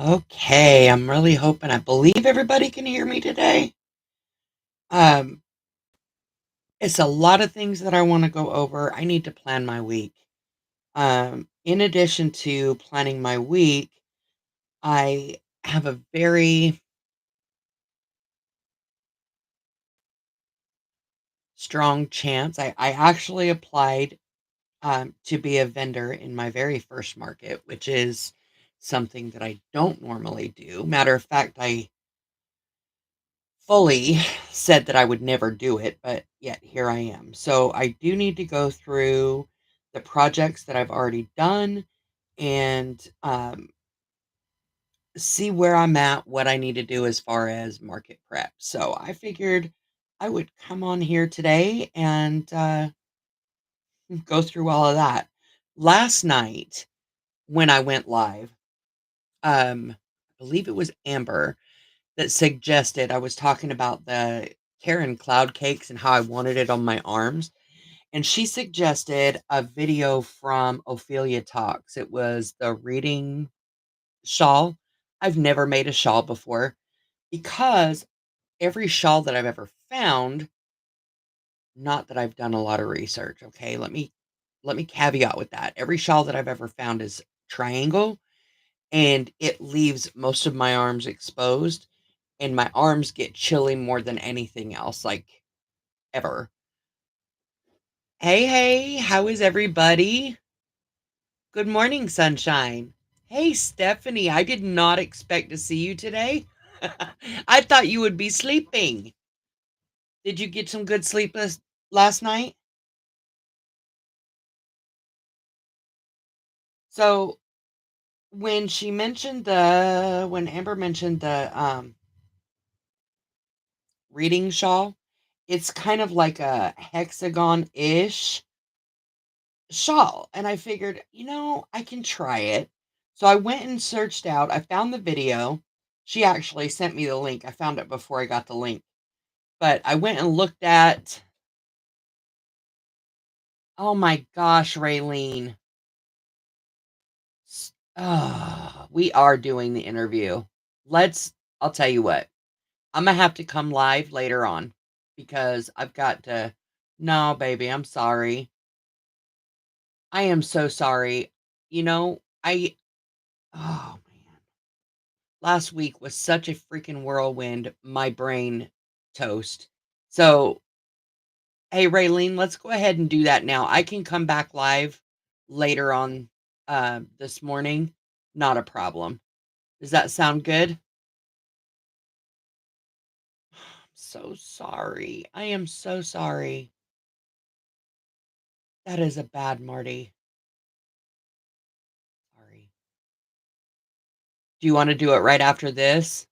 Okay, I'm really hoping I believe everybody can hear me today. Um, it's a lot of things that I want to go over. I need to plan my week. In addition to planning my week, I have a very strong chance. I actually applied to be a vendor in my very first market, which is something that I don't normally do. Matter of fact, I fully said that I would never do it, but yet here I am. So I do need to go through the projects that I've already done and see where I'm at, what I need to do as far as market prep. So I figured I would come on here today and go through all of that. Last night, when I went live, I believe it was Amber that suggested I was talking about the Karen cloud cakes and how I wanted it on my arms, and she suggested a video from Ophelia Talks. It was the reading shawl. I've never made a shawl before because every shawl that I've ever found, not that I've done a lot of research, okay? Let me caveat with that. Every shawl that I've ever found is triangle and it leaves most of my arms exposed and my arms get chilly more than anything else, like, ever. Hey, hey, how is everybody? Good morning, sunshine. Hey, Stephanie, I did not expect to see you today. I thought you would be sleeping. Did you get some good sleep last night? So, when Amber mentioned the reading shawl, it's kind of like a hexagon-ish shawl, and I figured, I can try it. So I went and searched out. I found the video. She actually sent me the link. I found it before I got the link. But I went and looked at, oh my gosh, Raylene. We are doing the interview. I'll tell you what, I'm gonna have to come live later on because I've got to, no, baby, I'm sorry. I am so sorry. Oh man. Last week was such a freaking whirlwind, my brain toast. So, hey, Raylene, let's go ahead and do that now. I can come back live later on this morning. Not a problem. Does that sound good? I'm so sorry. I am so sorry. That is a bad Marty. Sorry. Do you want to do it right after this?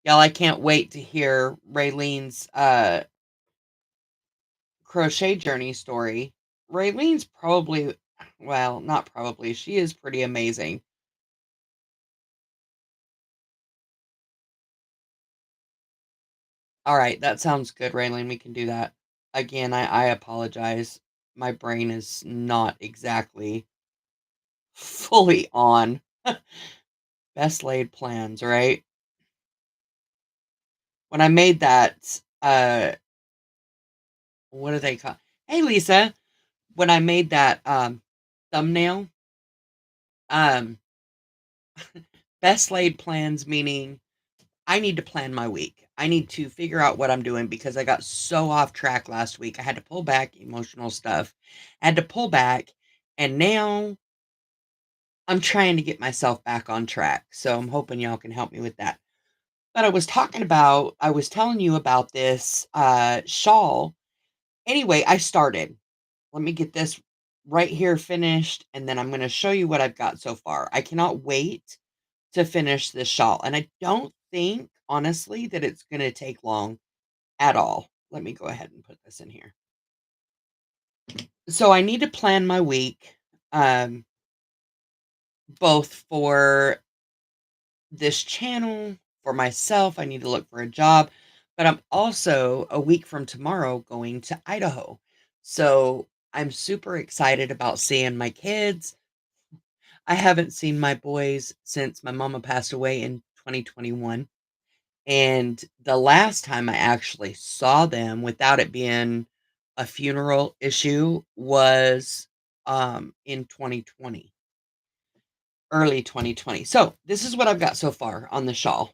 Y'all, I can't wait to hear Raylene's crochet journey story. Raylene's probably, well, not probably, she is pretty amazing. All right, that sounds good, Raylene. We can do that. Again, I apologize. My brain is not exactly fully on. Best laid plans, right? When I made that, what do they call? Hey, Lisa. When I made that thumbnail, um, best laid plans meaning I need to plan my week. I need to figure out what I'm doing because I got so off track last week. I had to pull back emotional stuff. I had to pull back, and now I'm trying to get myself back on track. So I'm hoping y'all can help me with that. But I was telling you about this shawl. Anyway, I started. Let me get this right here finished, and then I'm going to show you what I've got so far. I cannot wait to finish this shawl, and I don't think, honestly, that it's going to take long at all. Let me go ahead and put this in here. So I need to plan my week, um, both for this channel, for myself. I need to look for a job, but I'm also a week from tomorrow going to Idaho. So I'm super excited about seeing my kids. I haven't seen my boys since my mama passed away in 2021, and the last time I actually saw them without it being a funeral issue was, in 2020, early 2020. So, this is what I've got so far on the shawl.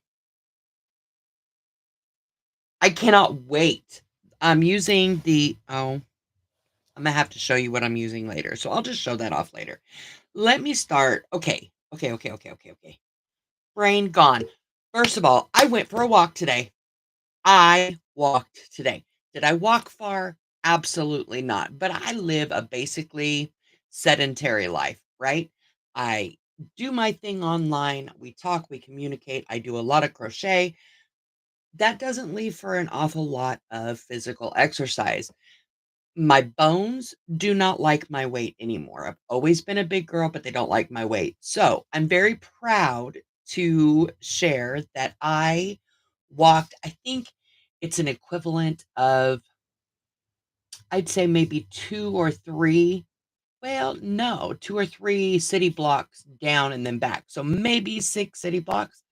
I cannot wait. I'm using the I'm gonna have to show you what I'm using later, so I'll just show that off later. Let me start. Okay. Brain gone. First of all, I went for a walk today. I walked today. Did I walk far? Absolutely not. But I live a basically sedentary life, right? I do my thing online. We talk, we communicate. I do a lot of crochet. That doesn't leave for an awful lot of physical exercise. My bones do not like my weight anymore. I've always been a big girl, but they don't like my weight. So I'm very proud to share that I walked, I think it's an equivalent of, I'd say maybe two or three. Well, no, two or three city blocks down and then back. So maybe six city blocks.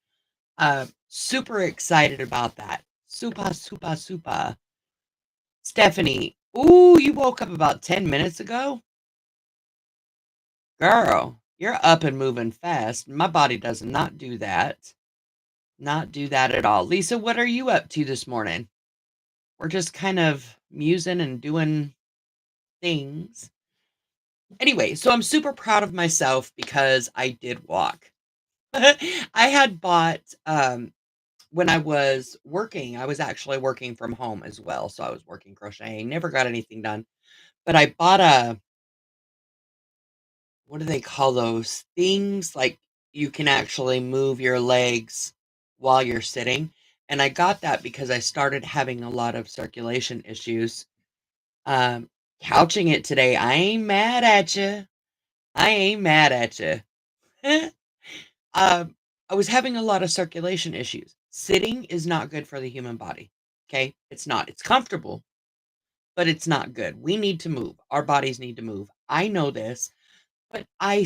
Super excited about that. Super, super, super. Stephanie, ooh, you woke up about 10 minutes ago? Girl, you're up and moving fast. My body does not do that. Not do that at all. Lisa, what are you up to this morning? We're just kind of musing and doing things. Anyway, so I'm super proud of myself because I did walk. I had bought when I was working, I was actually working from home as well. So I was working crocheting, never got anything done. But I bought a, what do they call those things? Like you can actually move your legs while you're sitting. And I got that because I started having a lot of circulation issues. Um, Couching it today, I ain't mad at you. I ain't mad at you. I was having a lot of circulation issues. Sitting is not good for the human body. Okay, it's not. It's comfortable, but it's not good. We need to move. Our bodies need to move. I know this. But my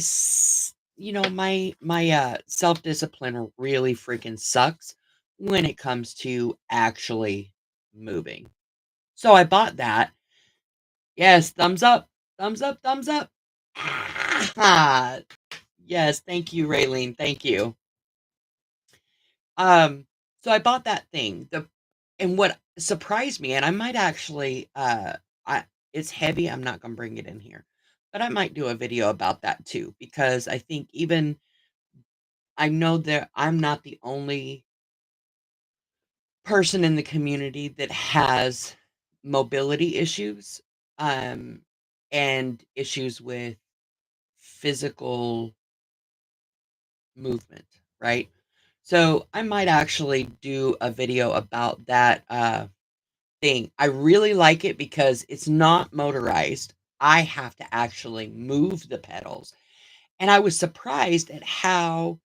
self-discipline really freaking sucks when it comes to actually moving. So I bought that. Yes, thumbs up. Thumbs up, thumbs up. Ah, yes, thank you, Raylene. Thank you. Um, so I bought that thing. And what surprised me, and I might actually I it's heavy, I'm not gonna bring it in here. But I might do a video about that too, because I think even I know that I'm not the only person in the community that has mobility issues, um, and issues with physical movement, right? So I might actually do a video about that thing. I really like it because it's not motorized. I have to actually move the pedals. And I was surprised at how,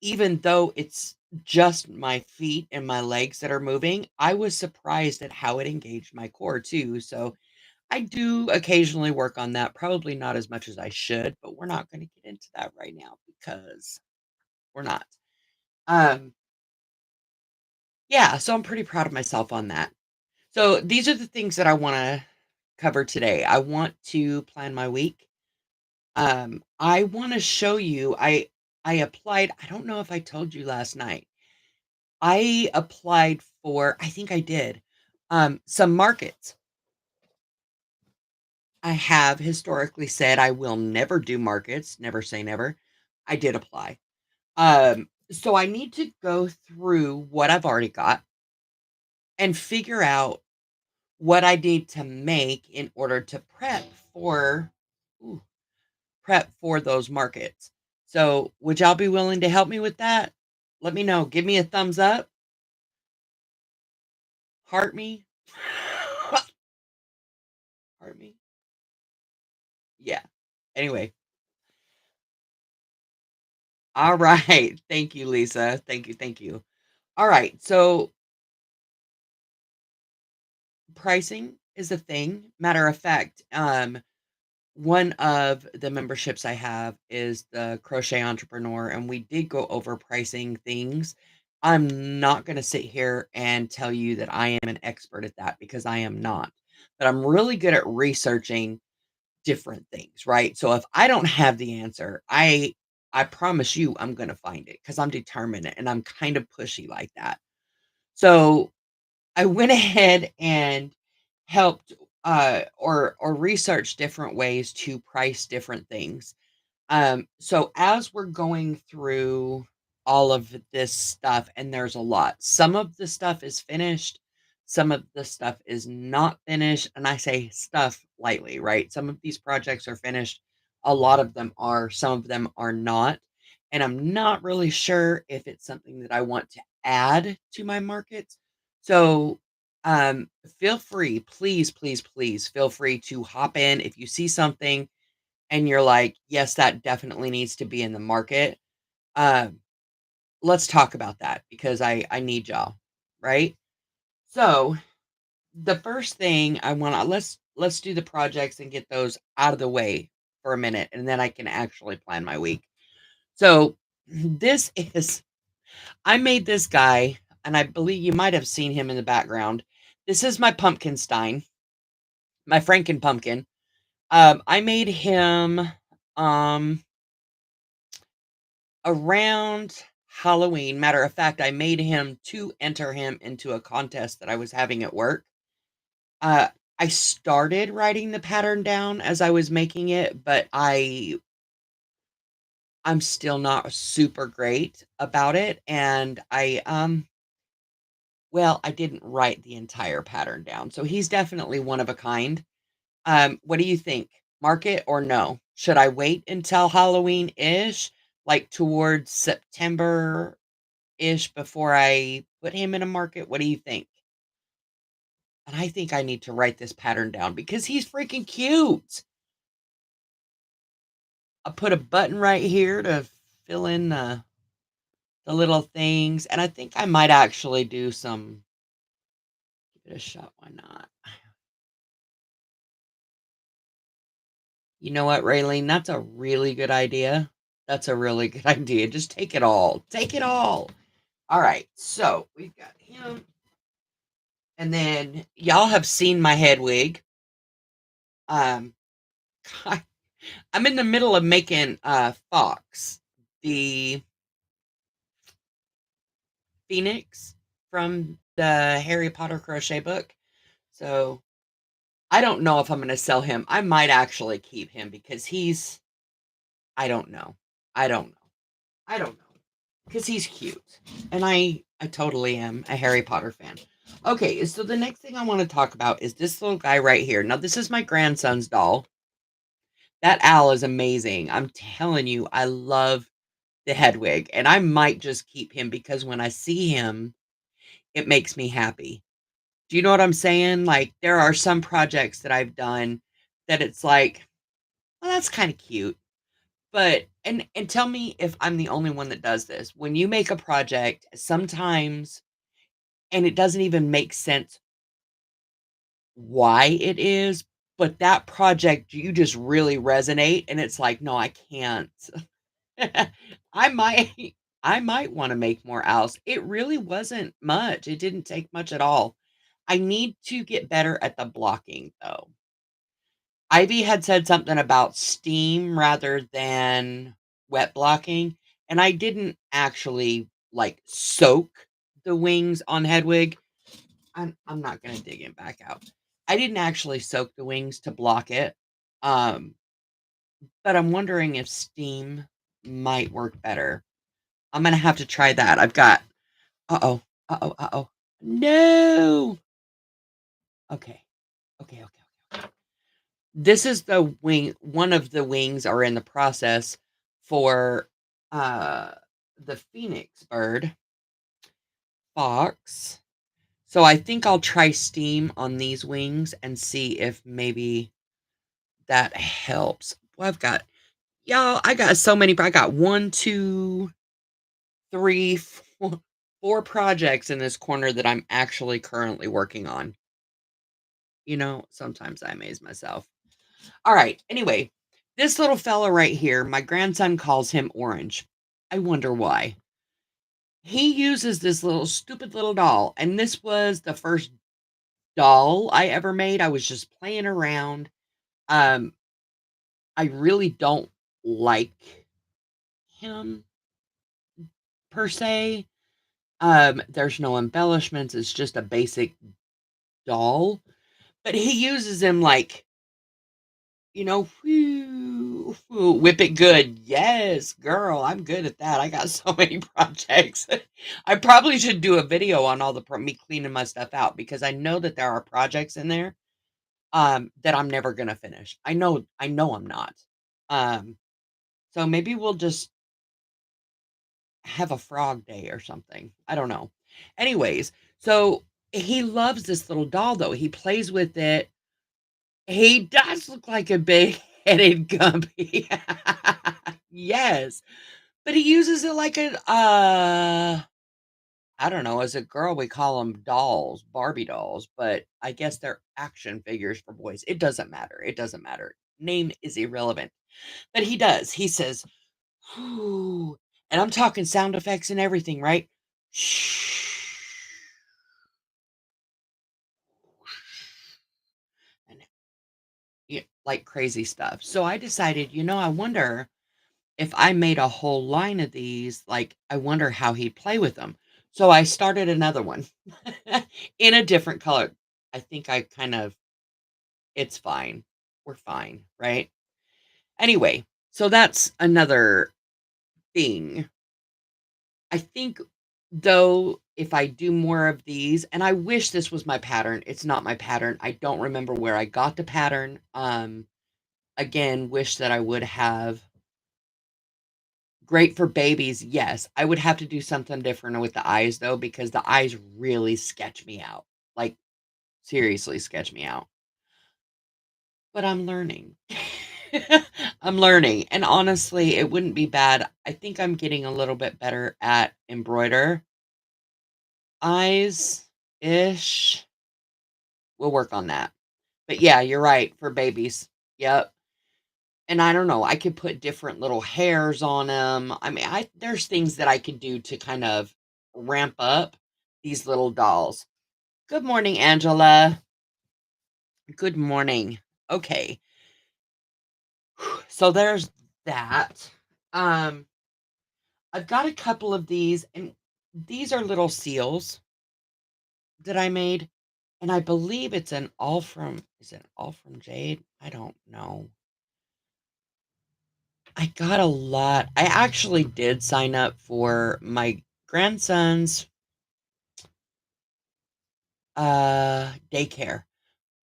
even though it's just my feet and my legs that are moving, I was surprised at how it engaged my core too. So I do occasionally work on that, probably not as much as I should, but we're not going to get into that right now because we're not. Um, yeah, so I'm pretty proud of myself on that. So these are the things that I want to cover today. I want to plan my week. I want to show you. I applied. I don't know if I told you last night. I applied for, I think I did, some markets. I have historically said I will never do markets, never say never. I did apply. So I need to go through what I've already got and figure out what I need to make in order to for ooh, prep for those markets. So, would y'all be willing to help me with that? Let me know. Give me a thumbs up. Heart me. Heart me. Yeah. Anyway, all right. Thank you, Lisa. Thank you. Thank you. All right. So, pricing is a thing. Matter of fact, one of the memberships I have is the Crochet Entrepreneur, and we did go over pricing things. I'm not gonna sit here and tell you that I am an expert at that because I am not, but I'm really good at researching different things, right? So if I don't have the answer, I promise you I'm gonna find it because 'cause I'm determined and I'm kind of pushy like that. So I went ahead and helped, or researched different ways to price different things. So as we're going through all of this stuff, and there's a lot, some of the stuff is finished, some of the stuff is not finished, and I say stuff lightly, right? Some of these projects are finished, a lot of them are, some of them are not. And I'm not really sure if it's something that I want to add to my markets. So feel free, please, please, please feel free to hop in if you see something and you're like, "Yes, that definitely needs to be in the market." Um, let's talk about that because I need y'all, right? So, the first thing I wanna let's do the projects and get those out of the way for a minute, and then I can actually plan my week. So, this is I made this guy, and I believe you might have seen him in the background. This is my pumpkin stein, my Franken pumpkin. I made him, um around Halloween. Matter of fact, I made him to enter him into a contest that I was having at work. Uh, I started writing the pattern down as I was making it, but I'm still not super great about it, and well, I didn't write the entire pattern down. So he's definitely one of a kind. What do you think? Market or no? Should I wait until Halloween-ish, like towards September-ish before I put him in a market? What do you think? And I think I need to write this pattern down because he's freaking cute. I put a button right here to fill in the little things, and I think I might actually do some give it a shot, why not? You know what, Raylene? That's a really good idea. That's a really good idea. Just take it all. Take it all. All right, so we've got him, and then y'all have seen my head wig. Um, I'm in the middle of making Fox, the Phoenix from the Harry Potter crochet book. So I don't know if I'm going to sell him. I might actually keep him because I don't know. I don't know. I don't know. Because he's cute. And I totally am a Harry Potter fan. Okay, so the next thing I want to talk about is this little guy right here. Now, this is my grandson's doll. That owl is amazing. I'm telling you, I love the Hedwig, and I might just keep him because when I see him, it makes me happy. Do you know what I'm saying? Like, there are some projects that I've done that it's like, "Well, that's kinda cute," but and tell me if I'm the only one that does this. When you make a project, sometimes and it doesn't even make sense why it is, but that project, you just really resonate, and it's like, "No, I can't." I might I might wanna make more owls. It really wasn't much. It didn't take much at all. I need to get better at the blocking, though. Ivy had said something about steam rather than wet blocking, and I didn't actually, like, soak the wings on Hedwig. I'm not gonna dig it back out. I didn't actually soak the wings to block it, um, but I'm wondering if steam might work better. I'm gonna have to try that. I've got uh-oh, uh-oh, uh-oh. No! Okay. Okay, okay, okay. This is the wing one of the wings are in the process for, uh, the phoenix bird, fox. So I think I'll try steam on these wings and see if maybe that helps. Well, I got so many I got 1, 2, 3, 4 projects in this corner that I'm actually currently working on. Sometimes I amaze myself. All right. Anyway, this little fella right here, my grandson calls him Orange. I wonder why. He uses this little stupid little doll, and this was the first doll I ever made. I was just playing around. Um, I really don't like him per se. There's no embellishments. It's just a basic doll, but he uses him like, whoo, whoo, whip it good. Yes, girl, I'm good at that. I got so many projects. I probably should do a video on all the me cleaning my stuff out because I know that there are projects in there that I'm never gonna finish. I know I'm not. Um, so maybe we'll just have a frog day or something. I don't know. Anyways, so he loves this little doll though. He plays with it. He does look like a big-headed Guppy. Yes, but he uses it like I don't know, as a girl, we call them dolls, Barbie dolls, but I guess they're action figures for boys. It doesn't matter. It doesn't matter. Name is irrelevant. But he does. He says, "Whoo," and I'm talking sound effects and everything, right? Shh, and yeah, like crazy stuff. So I decided, I wonder if I made a whole line of these, like, I wonder how he'd play with them. So I started another one in a different color. I think I kind of it's fine. We're fine, right? Anyway, so that's another thing. I think, though, if I do more of these, and I wish this was my pattern, it's not my pattern. I don't remember where I got the pattern. Again, wish that I would have. Great for babies, yes. I would have to do something different with the eyes, though, because the eyes really sketch me out. Like, seriously sketch me out. But I'm learning. I'm learning, and honestly, it wouldn't be bad. I think I'm getting a little bit better at embroider. Eyes-ish. We'll work on that. But yeah, you're right, for babies. Yep. And I don't know, I could put different little hairs on them. I mean, there's things that I could do to kind of ramp up these little dolls. Good morning, Angela. Good morning. Okay. So there's that. Um, I've got a couple of these, and these are little seals that I made. And I believe it's an all from, is it all from Jade? I don't know. I got a lot. I actually did sign up for my grandson's daycare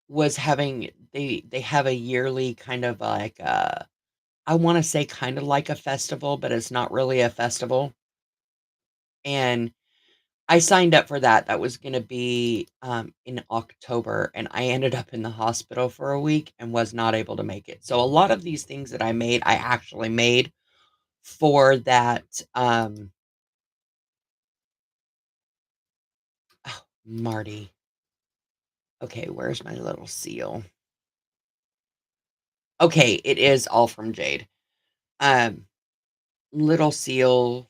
was having they have a yearly kind of like I want to say kind of like a festival, but it's not really a festival. And I signed up for that. That was going to be in October, and I ended up in the hospital for a week and was not able to make it. So a lot of these things that I made, I actually made for that oh, Marty. Okay, where's my little seal? Okay, it is all from Jade. Um, Little seal,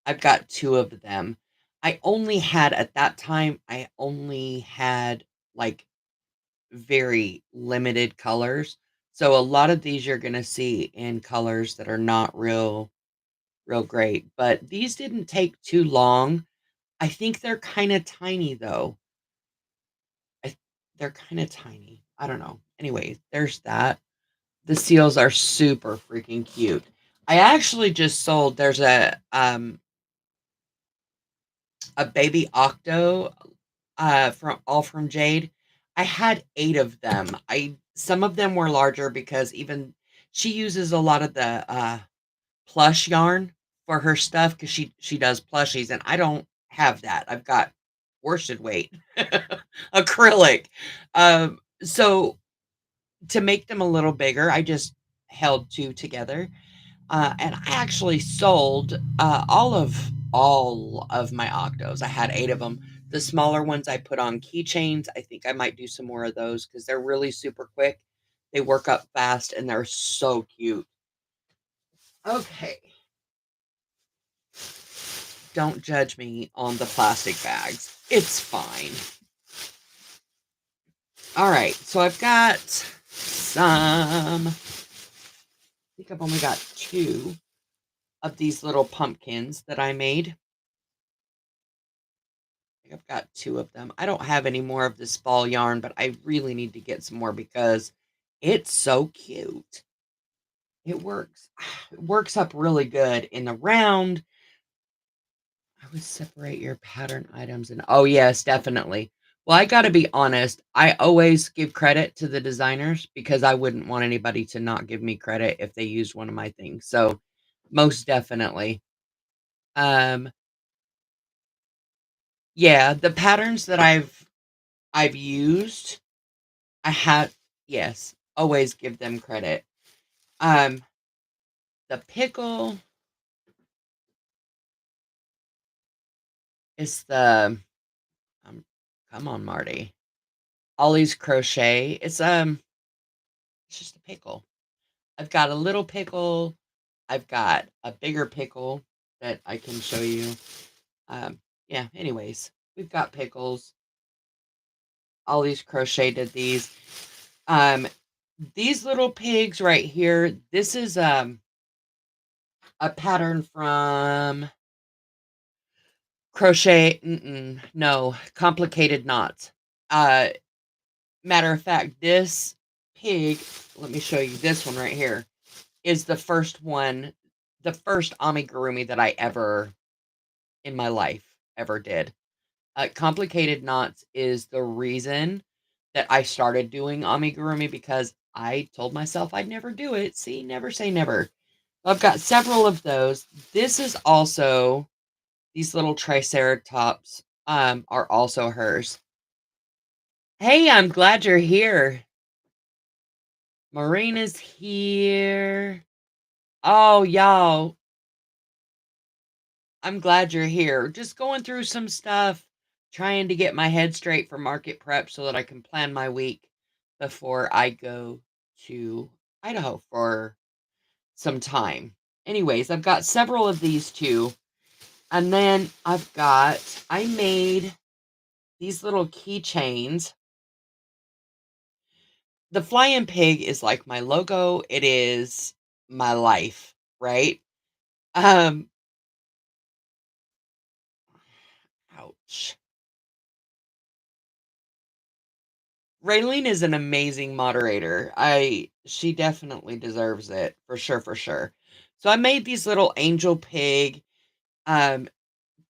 I've got 2 of them. I only had at that time, I only had, like, very limited colors. So a lot of these you're gonna see in colors that are not real great, but these didn't take too long. I think they're kinda tiny, though. I They're kinda tiny. I don't know. Anyway, there's that. The seals are super freaking cute. I actually just sold there's a baby octo, from Jade. I had 8 of them. I Some of them were larger because even she uses a lot of the, plush yarn for her stuff because she does plushies, and I don't have that. I've got worsted weight acrylic. So to make them a little bigger, I just held 2 together. And I actually sold all of my octos. I had 8 of them. The smaller ones I put on keychains. I think I might do some more of those because they're really super quick. They work up fast and they're so cute. Okay. Don't judge me on the plastic bags. It's fine. All right. So I've got some, I think I've only got two of these little pumpkins that I made. I've got two of them. I don't have any more of this fall yarn, but I really need to get some more because it's so cute. It works. It works up really good in the round. I would separate your pattern items and oh yes, definitely. Well, I got to be honest. I always give credit to the designers because I wouldn't want anybody to not give me credit if they used one of my things. So, most definitely. Um yeah, the patterns that I've used, I have yes, always give them credit. Um the pickle is the um, come on, Marty. Ollie's crochet. It's just a pickle. I've got a little pickle. I've got a bigger pickle that I can show you. Yeah, anyways, we've got pickles. Ollie's crochet did these. Um, these little pigs right here, this is a pattern from Crochet. No, Complicated Knots. Uh, Matter of fact, this pig, let me show you this one right here, is the first one, the first amigurumi that I ever in my life ever did. Complicated Knots is the reason that I started doing amigurumi because I told myself I'd never do it. See, never say never. I've got several of those. This is also, these little triceratops are also hers. Hey, I'm glad you're here. Marina's here. Oh, y'all, I'm glad you're here. Just going through some stuff, trying to get my head straight for market prep so that I can plan my week before I go to Idaho for some time. Anyways, I've got several of these too. And then I made these little keychains. The flying pig is like my logo. It is my life, right? Um, ouch. Raylene is an amazing moderator. She definitely deserves it for sure, for sure. So I made these little angel pig um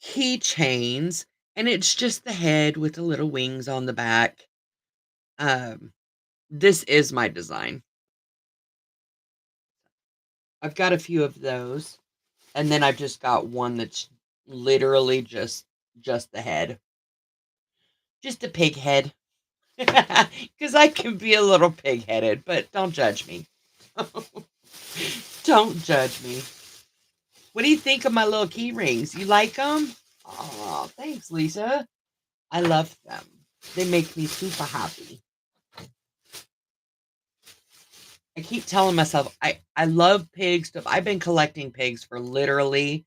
keychains, and it's just the head with the little wings on the back. Um this is my design. I've got a few of those, and then I've just got one that's literally just the head. Just a pig head. Cuz I can be a little pig-headed, but don't judge me. Don't judge me. What do you think of my little key rings? You like them? Oh, thanks, Lisa. I love them. They make me super happy. I keep telling myself I love pig stuff. I've been collecting pigs for literally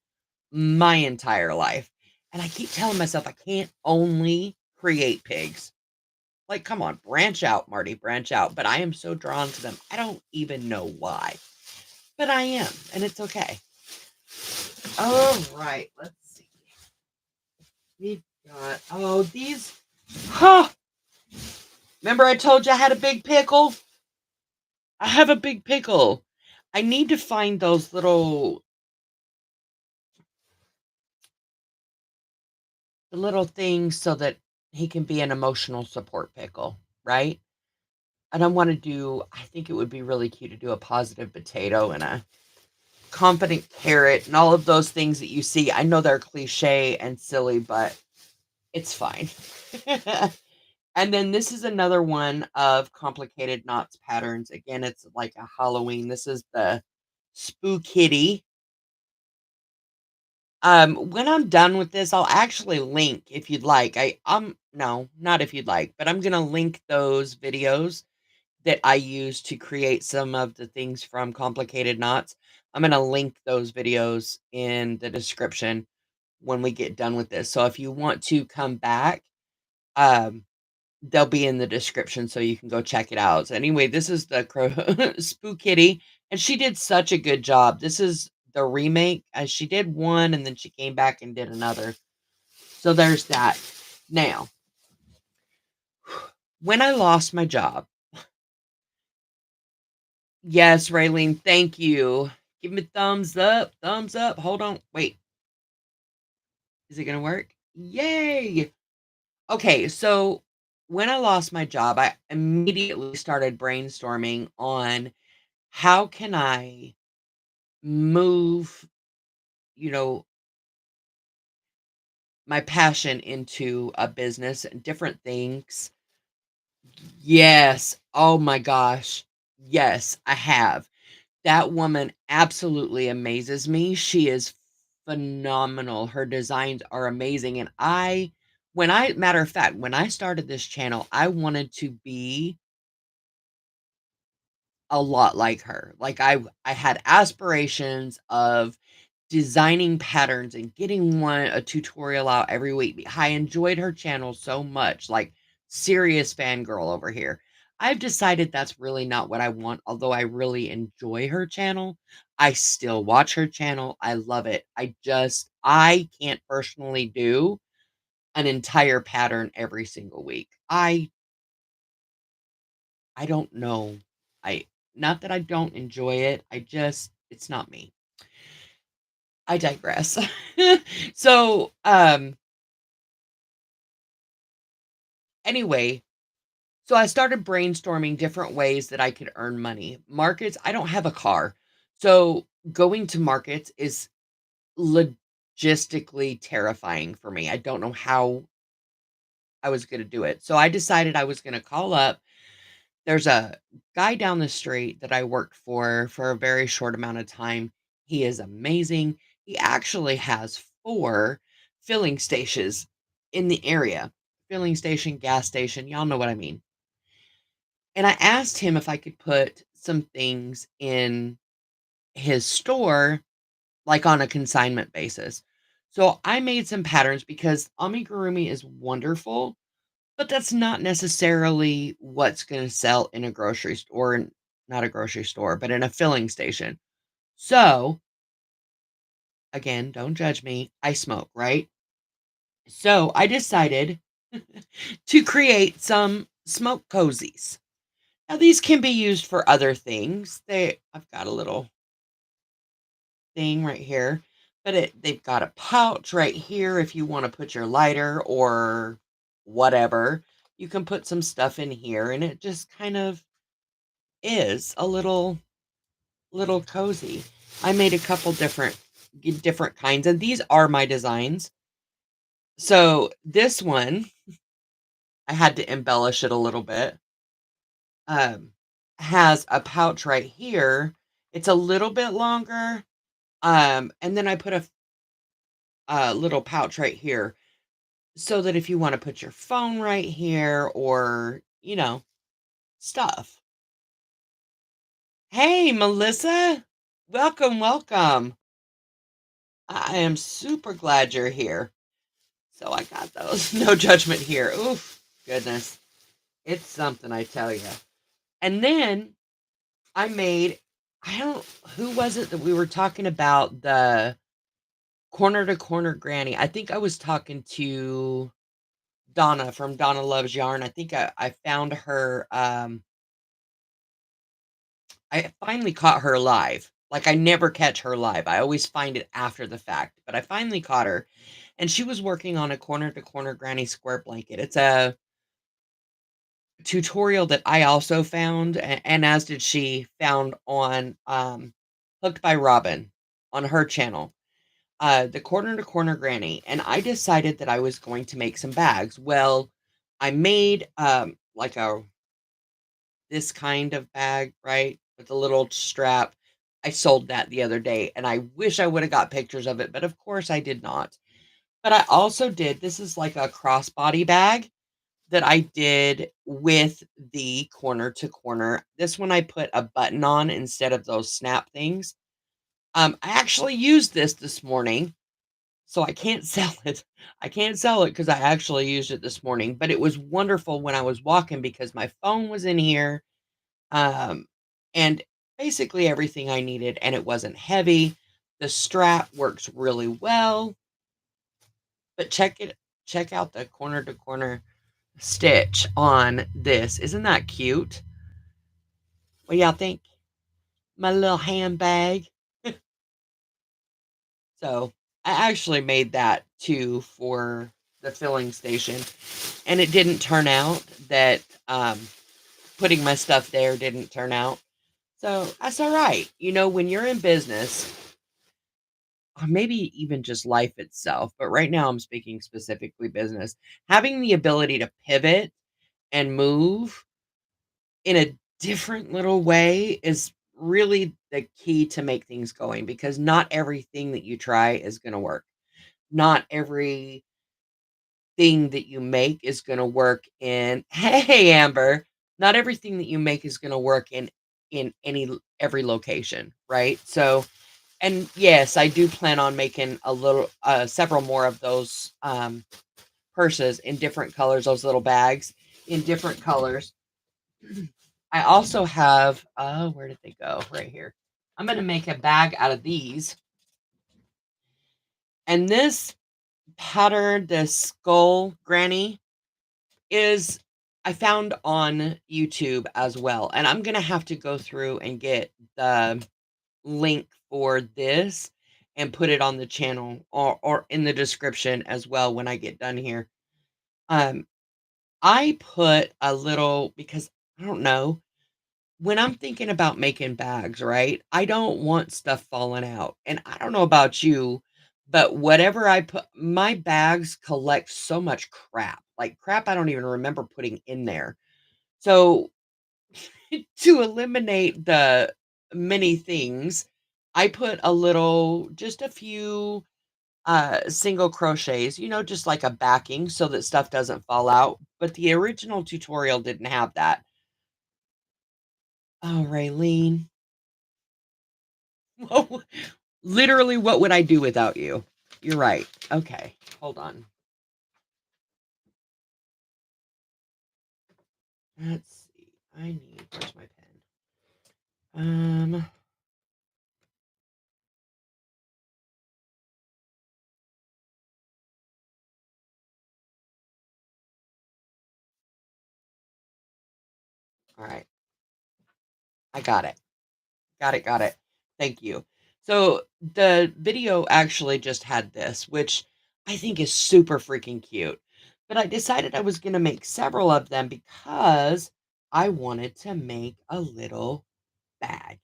my entire life. And I keep telling myself I can't only create pigs. Like, come on, branch out, Marty, branch out. But I am so drawn to them. I don't even know why. But I am, and it's okay. All right, let's see. We've got, oh, these, huh. Remember I told you I had a big pickle? I have a big pickle. I need to find those little things so that he can be an emotional support pickle, right? And I think it would be really cute to do a positive potato and a confident carrot and all of those things that you see. I know they're cliche and silly, but it's fine. And then this is another one of Complicated Knots patterns. Again, it's like a Halloween. This is the Spookitty. When I'm done with this, I'll actually link if you'd like. No, not if you'd like, but I'm gonna link those videos that I use to create some of the things from Complicated Knots. I'm gonna link those videos in the description when we get done with this. So if you want to come back, um, they'll be in the description so you can go check it out. So anyway, this is the Spoo Kitty, and she did such a good job. This is the remake. She did one, and then she came back and did another. So there's that. Now, when I lost my job, yes, Raylene, thank you. Give me thumbs up, thumbs up. Hold on. Wait, is it gonna work? Yay! Okay, so when I lost my job, I immediately started brainstorming on how can I move, you know, my passion into a business and different things. Yes. Oh my gosh. Yes, I have. That woman absolutely amazes me. She is phenomenal. Her designs are amazing. And matter of fact, when I started this channel, I wanted to be a lot like her. Like I had aspirations of designing patterns and getting a tutorial out every week. I enjoyed her channel so much, like serious fangirl over here. I've decided that's really not what I want, although I really enjoy her channel. I still watch her channel. I love it. I can't personally do an entire pattern every single week. I don't know. I Not that I don't enjoy it. It's not me. I digress. So, anyway, so I started brainstorming different ways that I could earn money. Markets, I don't have a car. So, going to markets is logistically terrifying for me. I don't know how I was going to do it. So, I decided I was going to call up. There's a guy down the street that I worked for a very short amount of time. He is amazing. He actually has 4 filling stations in the area. Filling station, gas station, y'all know what I mean. And I asked him if I could put some things in his store, like, on a consignment basis. So I made some patterns because amigurumi is wonderful, but that's not necessarily what's gonna sell in a grocery store, not a grocery store, but in a filling station. So, again, don't judge me, I smoke, right? So, I decided to create some smoke cozies. Now these can be used for other things. I've got a little thing right here, but they've got a pouch right here if you wanna put your lighter or whatever. You can put some stuff in here, and it just kind of is a little cozy. I made a couple different kinds, and these are my designs. So, this one, I had to embellish it a little bit, um, has a pouch right here. It's a little bit longer, and then I put a little pouch right here so that if you wanna put your phone right here or, stuff. Hey, Melissa. Welcome, welcome. I am super glad you're here. So I got those. No judgment here. Oof, goodness. It's something, I tell you. And then I made, I don't, who was it that we were talking about the corner to corner granny? I think I was talking to Donna from Donna Loves Yarn. I think I found her. I finally caught her live. Like, I never catch her live. I always find it after the fact, but I finally caught her, and she was working on a corner to corner granny square blanket. It's a tutorial that I also found, and as did she, found on Hooked by Robin on her channel. The corner to corner granny, and I decided that I was going to make some bags. Well, I made like a this kind of bag, right? With a little strap. I sold that the other day, and I wish I would have got pictures of it, but of course I did not. But I also did, this is like a crossbody bag, that I did with the corner to corner. This one I put a button on instead of those snap things. I actually used this morning, so I can't sell it. I can't sell it because I actually used it this morning, but it was wonderful when I was walking because my phone was in here, um, and basically everything I needed, and it wasn't heavy. The strap works really well, but check out the corner to corner stitch on this. Isn't that cute? What y'all think? My little handbag. So I actually made that too for the filling station, and it didn't turn out that putting my stuff there didn't turn out. So that's all right. When you're in business, or maybe even just life itself, but right now I'm speaking specifically business, having the ability to pivot and move in a different little way is really the key to make things going, because not everything that you try is going to work. Not everything that you make is going to work in hey Amber, not everything that you make is going to work in every location, right? So, and yes, I do plan on making a little several more of those purses in different colors, those little bags in different colors. I also have, where did they go? Right here. I'm going to make a bag out of these. And this pattern, this skull granny, is I found on YouTube as well. And I'm going to have to go through and get the link for this and put it on the channel, or in the description as well when I get done here. Um, I put a little, because I don't know, when I'm thinking about making bags, right? I don't want stuff falling out. And I don't know about you, but whatever I put, my bags collect so much crap. Like crap I don't even remember putting in there. So to eliminate the many things, I put just a few single crochets, just like a backing so that stuff doesn't fall out. But the original tutorial didn't have that. Oh, Raylene. Literally, what would I do without you? You're right. Okay, hold on. Let's see. Where's my pen? All right. I got it. Got it. Thank you. So the video actually just had this, which I think is super freaking cute. But I decided I was going to make several of them because I wanted to make a little bag.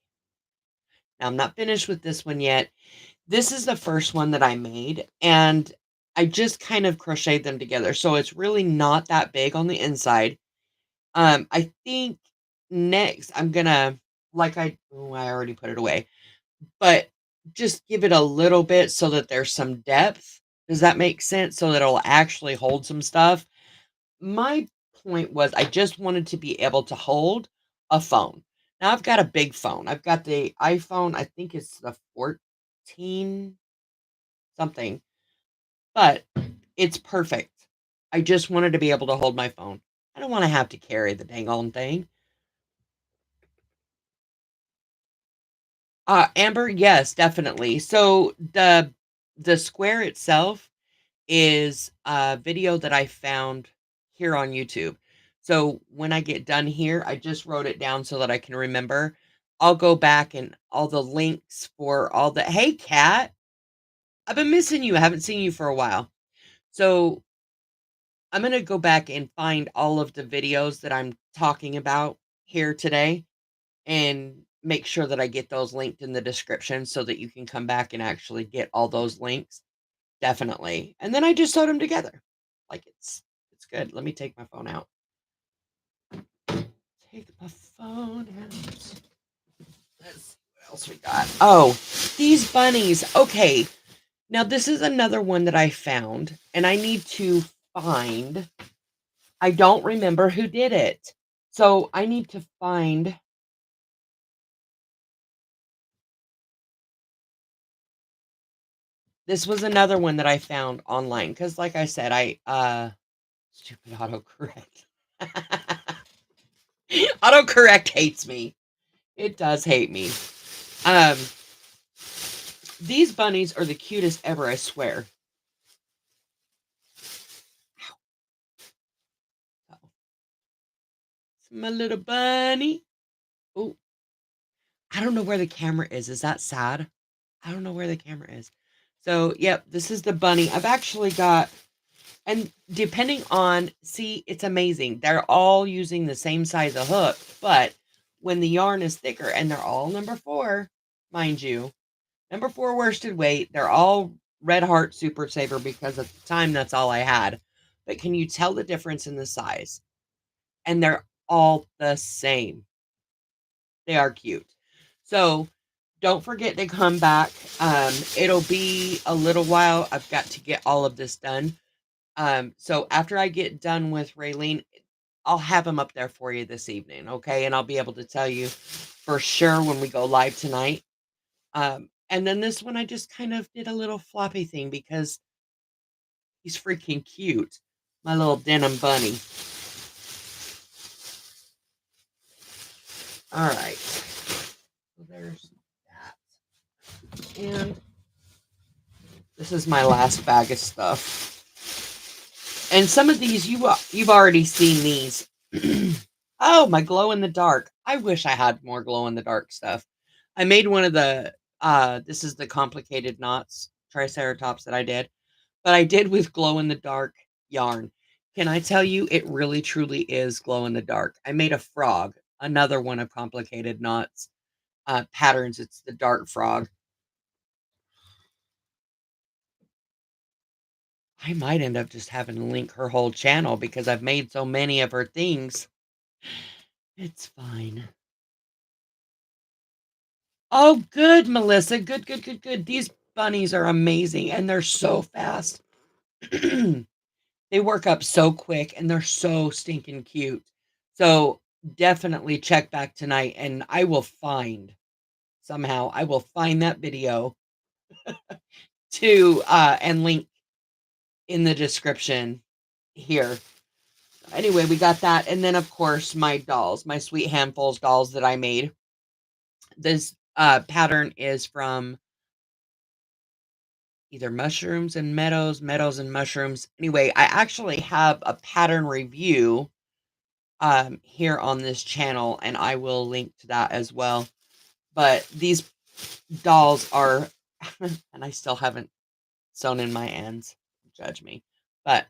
Now, I'm not finished with this one yet. This is the first one that I made, and I just kind of crocheted them together. So it's really not that big on the inside. I think next I'm gonna, I already put it away, but just give it a little bit so that there's some depth. Does that make sense? So that it'll actually hold some stuff. My point was I just wanted to be able to hold a phone. Now I've got a big phone. I've got the iPhone, I think it's the 14 something, but it's perfect. I just wanted to be able to hold my phone. I don't want to have to carry the dang on thing. Amber, yes, definitely. So the square itself is a video that I found here on YouTube. So when I get done here, I just wrote it down so that I can remember. I'll go back and all the links for all the, hey cat, I've been missing you. I haven't seen you for a while. So I'm going to go back and find all of the videos that I'm talking about here today and make sure that I get those linked in the description so that you can come back and actually get all those links. Definitely. And then I just sewed them together. Like it's good. Let me take my phone out. Take my phone out. Let's see what else we got. Oh, these bunnies. Okay. Now this is another one that I found, and I need to find I don't remember who did it. So I need to find this was another one that I found online because like I said, stupid autocorrect. Autocorrect hates me. It does hate me. Um, these bunnies are the cutest ever, I swear. Oh, it's my little bunny. Oh, I don't know where the camera is. Is that sad? I don't know where the camera is. So, yep, this is the bunny. I've actually got, and depending on, see, it's amazing. They're all using the same size of hook, but when the yarn is thicker, and they're all number 4, mind you, number 4 worsted weight, they're all Red Heart Super Saver because at the time that's all I had. But can you tell the difference in the size? And they're all the same. They are cute. So don't forget to come back. It'll be a little while. I've got to get all of this done. So after I get done with Raylene, I'll have him up there for you this evening, okay? And I'll be able to tell you for sure when we go live tonight. And then this one I just kind of did a little floppy thing because he's freaking cute. My little denim bunny. All right. So there's that. And this is my last bag of stuff. And some of these you've already seen these. Oh, my glow in the dark. I wish I had more glow in the dark stuff. I made one of the this is the complicated knots triceratops that I did, but I did with glow in the dark yarn. Can I tell you it really truly is glow in the dark. I made a frog, another one of complicated knots patterns. It's the dark frog. I might end up just having to link her whole channel because I've made so many of her things. It's fine. Oh, good, Melissa. Good, good, good, good. These bunnies are amazing and they're so fast. They work up so quick and they're so stinking cute. So definitely check back tonight and I will find somehow I will find that video to and link in the description here. Anyway, we got that. And then of course my dolls, my Sweet Handfuls dolls that I made. This pattern is from either Mushrooms and Meadows, Meadows and Mushrooms. Anyway, I actually have a pattern review here on this channel, and I will link to that as well. But these dolls are, and I still haven't sewn in my ends. Judge me. But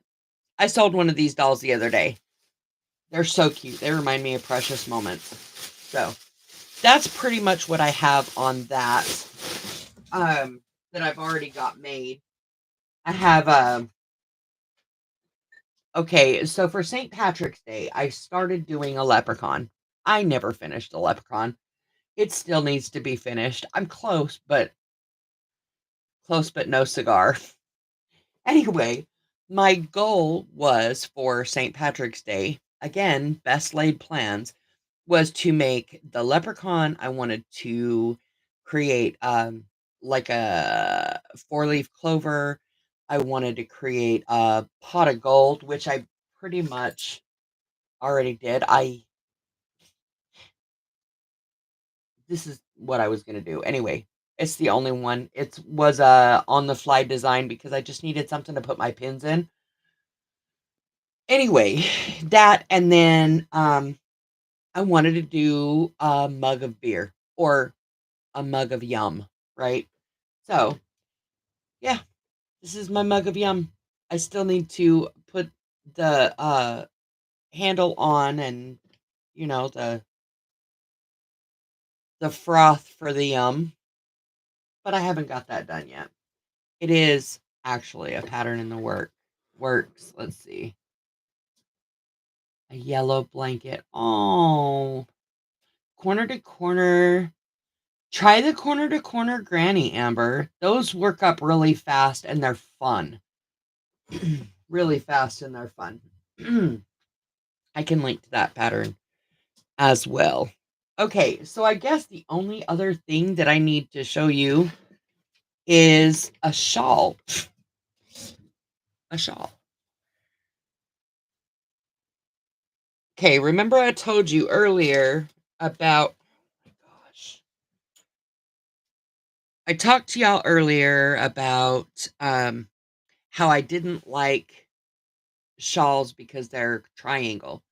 I sold one of these dolls the other day. They're so cute. They remind me of precious moments. So that's pretty much what I have on that. That I've already got made. I have okay, so for St. Patrick's Day, I started doing a leprechaun. I never finished a leprechaun. It still needs to be finished. I'm close but no cigar. Anyway, my goal was for St. Patrick's Day, again, best laid plans, was to make the leprechaun. I wanted to create like a 4-leaf clover. I wanted to create a pot of gold, which I pretty much already did. This is what I was gonna do. Anyway, it's the only one. It was a on the fly design because I just needed something to put my pins in. Anyway, that and then I wanted to do a mug of beer or a mug of yum, right? So yeah, this is my mug of yum. I still need to put the handle on and the froth for the yum, but I haven't got that done yet. It is actually a pattern in the works. Let's see. A yellow blanket. Oh, corner to corner. Try the corner to corner granny, Amber. Those work up really fast and they're fun. Really fast and they're fun. I can link to that pattern as well. Okay, so I guess the only other thing that I need to show you is a shawl. A shawl. Okay, remember I told you earlier about oh my gosh. I talked to y'all earlier about how I didn't like shawls because they're triangle.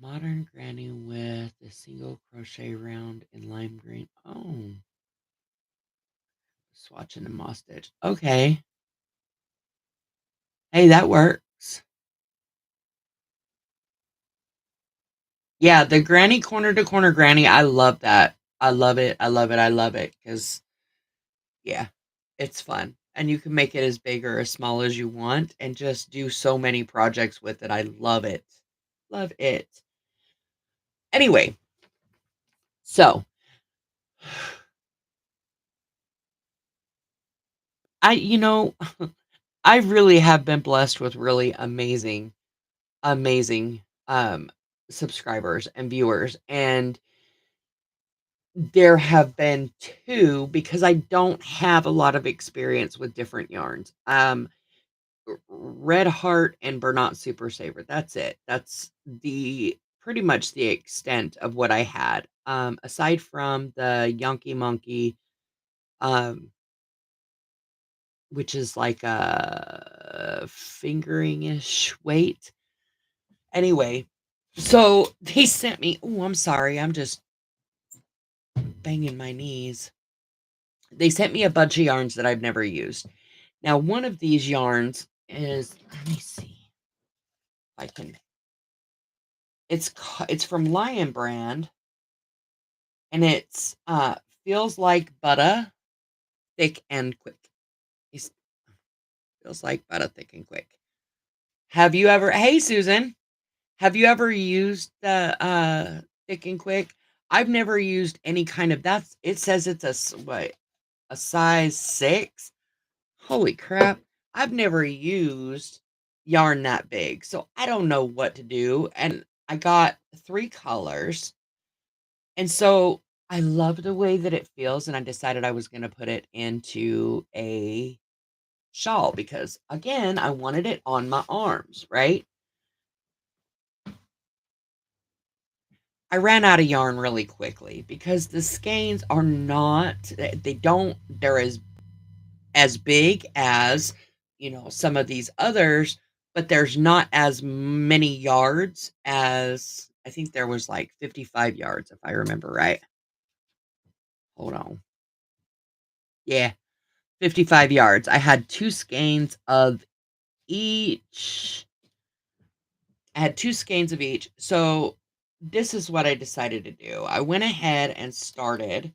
Modern granny with a single crochet round in lime green. Oh, swatching and moss stitch. Okay. Hey, that works. Yeah, the granny corner to corner granny. I love that. I love it. I love it. I love it because yeah, it's fun. And you can make it as big or as small as you want and just do so many projects with it. I love it. Love it. Anyway, so I, I really have been blessed with really amazing, amazing subscribers and viewers. And there have been two because I don't have a lot of experience with different yarns. Red Heart and Bernat Super Saver. That's it. That's the pretty much the extent of what I had. Aside from the Yonky Monkey, um, which is like a fingering-ish weight. Anyway, so they sent me. Oh, I'm sorry. I'm just banging my knees. They sent me a bunch of yarns that I've never used. Now, one of these yarns is, let me see if I can. It's from Lion Brand, and it's feels like butter, thick and quick. It feels like butter, thick and quick. Have you ever? Hey, Susan, have you ever used the thick and quick? I've never used any kind of that's. It says it's what, a size 6. Holy crap! I've never used yarn that big, so I don't know what to do. And I got 3 colors. And so I love the way that it feels, and I decided I was going to put it into a shawl because, again, I wanted it on my arms, right? I ran out of yarn really quickly because the skeins are not, they don't, they're as big as, some of these others, but there's not as many yards as, I think there was like 55 yards, if I remember right. Hold on. Yeah, 55 yards. I had 2 skeins of each. I had 2 skeins of each. So this is what I decided to do. I went ahead and started,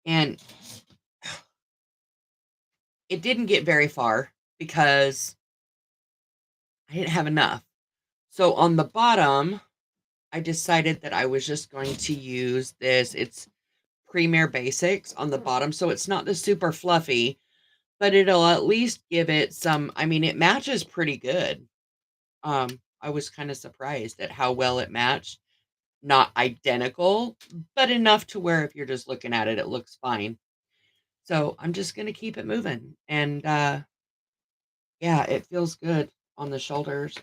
and it didn't get very far because I didn't have enough. So on the bottom, I decided that I was just going to use this. It's Premier Basics on the bottom. So it's not the super fluffy, but it'll at least give it some, I mean, it matches pretty good. I was kind of surprised at how well it matched. Not identical, but enough to where if you're just looking at it, it looks fine. So I'm just gonna keep it moving. And yeah, it feels good on the shoulders.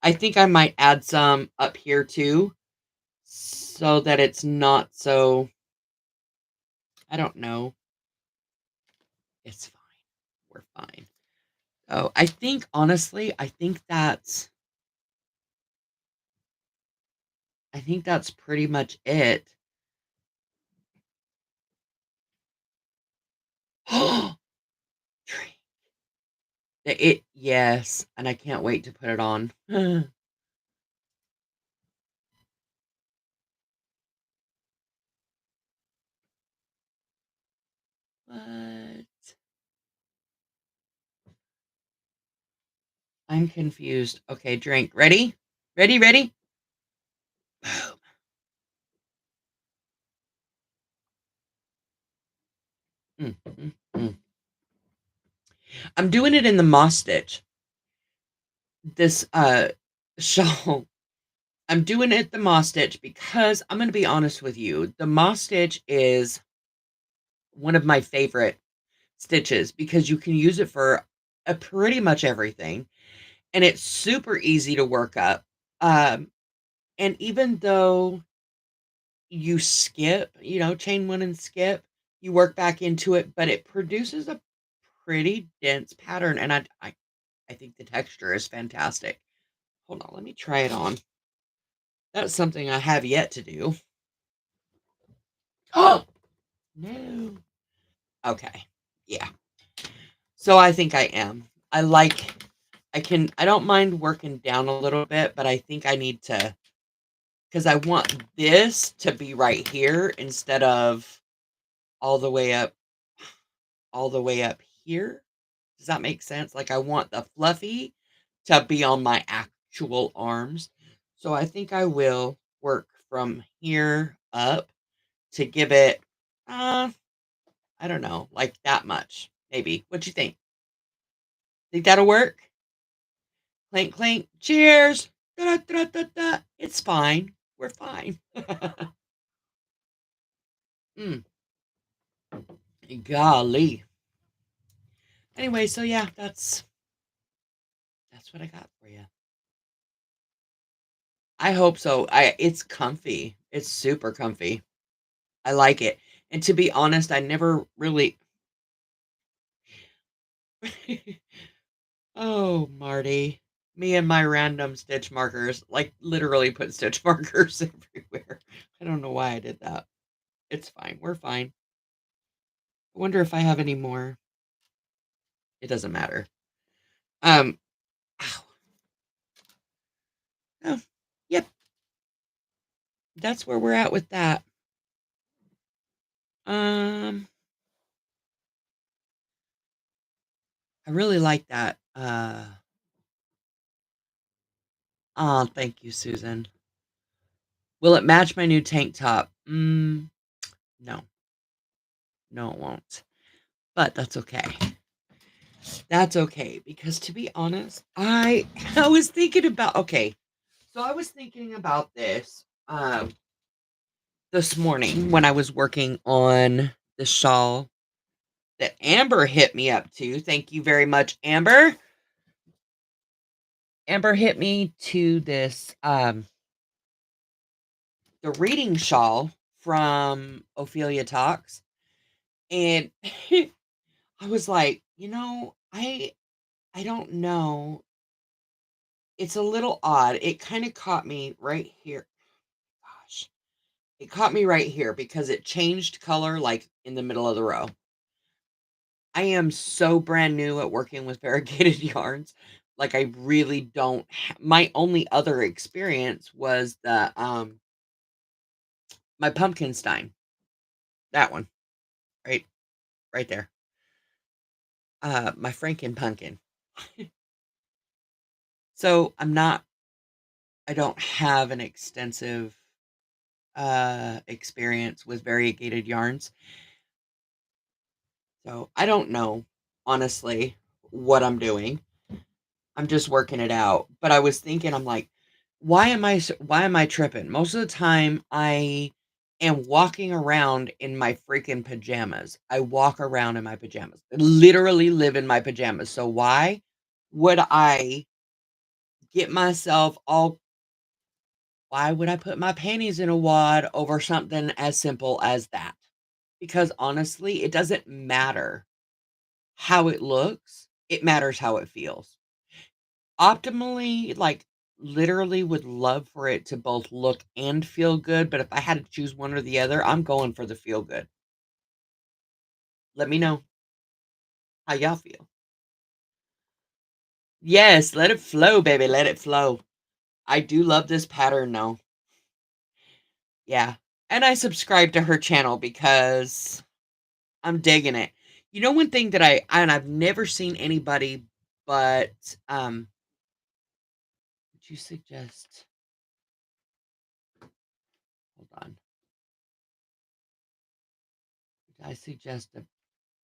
I think I might add some up here too, so that it's not so, I don't know. It's fine. We're fine. Oh, I think honestly, I think that's pretty much it. Yes, and I can't wait to put it on. What? I'm confused. Okay, drink. Ready? Ready, ready? Boom. Mm, mm, mm. I'm doing it in the moss stitch. This, shawl, I'm doing it the moss stitch because I'm gonna be honest with you, the moss stitch is one of my favorite stitches because you can use it for, pretty much everything, and it's super easy to work up. And even though you skip, chain 1 and skip, you work back into it, but it produces a pretty dense pattern, and I think the texture is fantastic. Hold on, let me try it on. That's something I have yet to do. Oh, no. Okay. Yeah. So I think I am. I don't mind working down a little bit, but I think I need to, because I want this to be right here instead of all the way up, all the way up here. Does that make sense? Like I want the fluffy to be on my actual arms. So I think I will work from here up to give it, uh, I don't know, like that much, maybe. What you think? Think that'll work? Clink, clink. Cheers. Da, da, da, da, da. It's fine. We're fine. Mm, golly. Anyway, so yeah, that's what I got for you. I hope so. It's comfy. It's super comfy. I like it. And to be honest, I never really Oh, Marty. Me and my random stitch markers, like literally put stitch markers everywhere. I don't know why I did that. It's fine. We're fine. I wonder if I have any more. It doesn't matter. Um, ow. Oh, yep. That's where we're at with that. Um, I really like that. Oh, thank you, Susan. Will it match my new tank top? No. No, it won't. But that's okay. That's okay because to be honest, I was thinking about okay. So I was thinking about this this morning when I was working on the shawl that Amber hit me up to. Thank you very much, Amber. Amber hit me to this the reading shawl from Ophelia Talks, and I was like, I don't know. It's a little odd. It kind of caught me right here. Gosh. It caught me right here because it changed color like in the middle of the row. I am so brand new at working with variegated yarns. Like I really don't my only other experience was the my pumpkin stein. That one. Right right there. My Franken pumpkin. So I don't have an extensive experience with variegated yarns. So I don't know honestly what I'm doing. I'm just working it out. But I was thinking, I'm like, why am I tripping? Most of the time, I am walking around in my freaking pajamas. I walk around in my pajamas. I literally live in my pajamas. So why would I get myself all? Why would I put my panties in a wad over something as simple as that? Because honestly, it doesn't matter how it looks. It matters how it feels. Optimally, like, literally would love for it to both look and feel good, but if I had to choose one or the other, I'm going for the feel good. Let me know how y'all feel. Yes, let it flow, baby, let it flow. I do love this pattern, though. Yeah, and I subscribe to her channel because I'm digging it. One thing that I've never seen anybody but, would you suggest hold on. Would I suggest a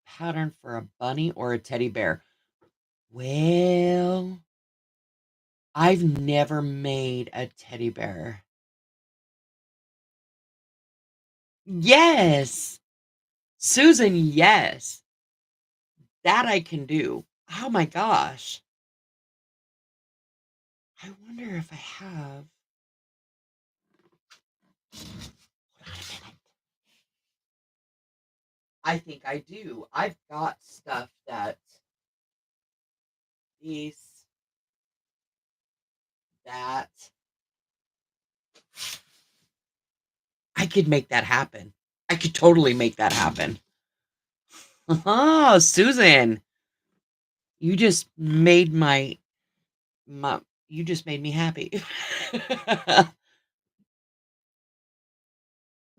pattern for a bunny or a teddy bear? Well, I've never made a teddy bear. Yes! Susan, yes. That I can do. Oh my gosh. I wonder if I have. Hold on a minute. I think I do. I've got stuff that these, that I could make that happen. I could totally make that happen. Oh, Susan, you just made my you just made me happy.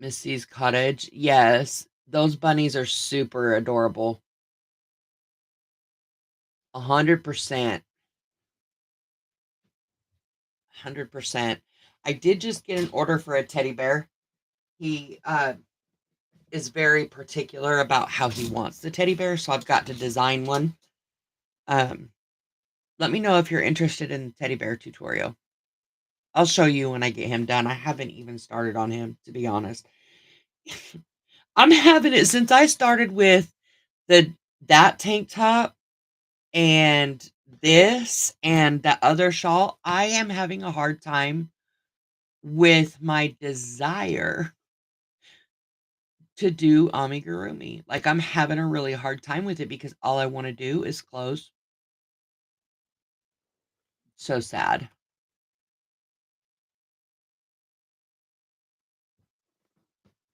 Missy's cottage. Yes, those bunnies are super adorable. 100%. 100%. I did just get an order for a teddy bear. He is very particular about how he wants the teddy bear, so I've got to design one. Um, Let me know if you're interested in the teddy bear tutorial. I'll show you when I get him done. I haven't even started on him, to be honest. I'm having it since I started with the that tank top and this and the other shawl. I am having a hard time with my desire to do amigurumi. Like, I'm having a really hard time with it because all I wanna do is clothes. So sad.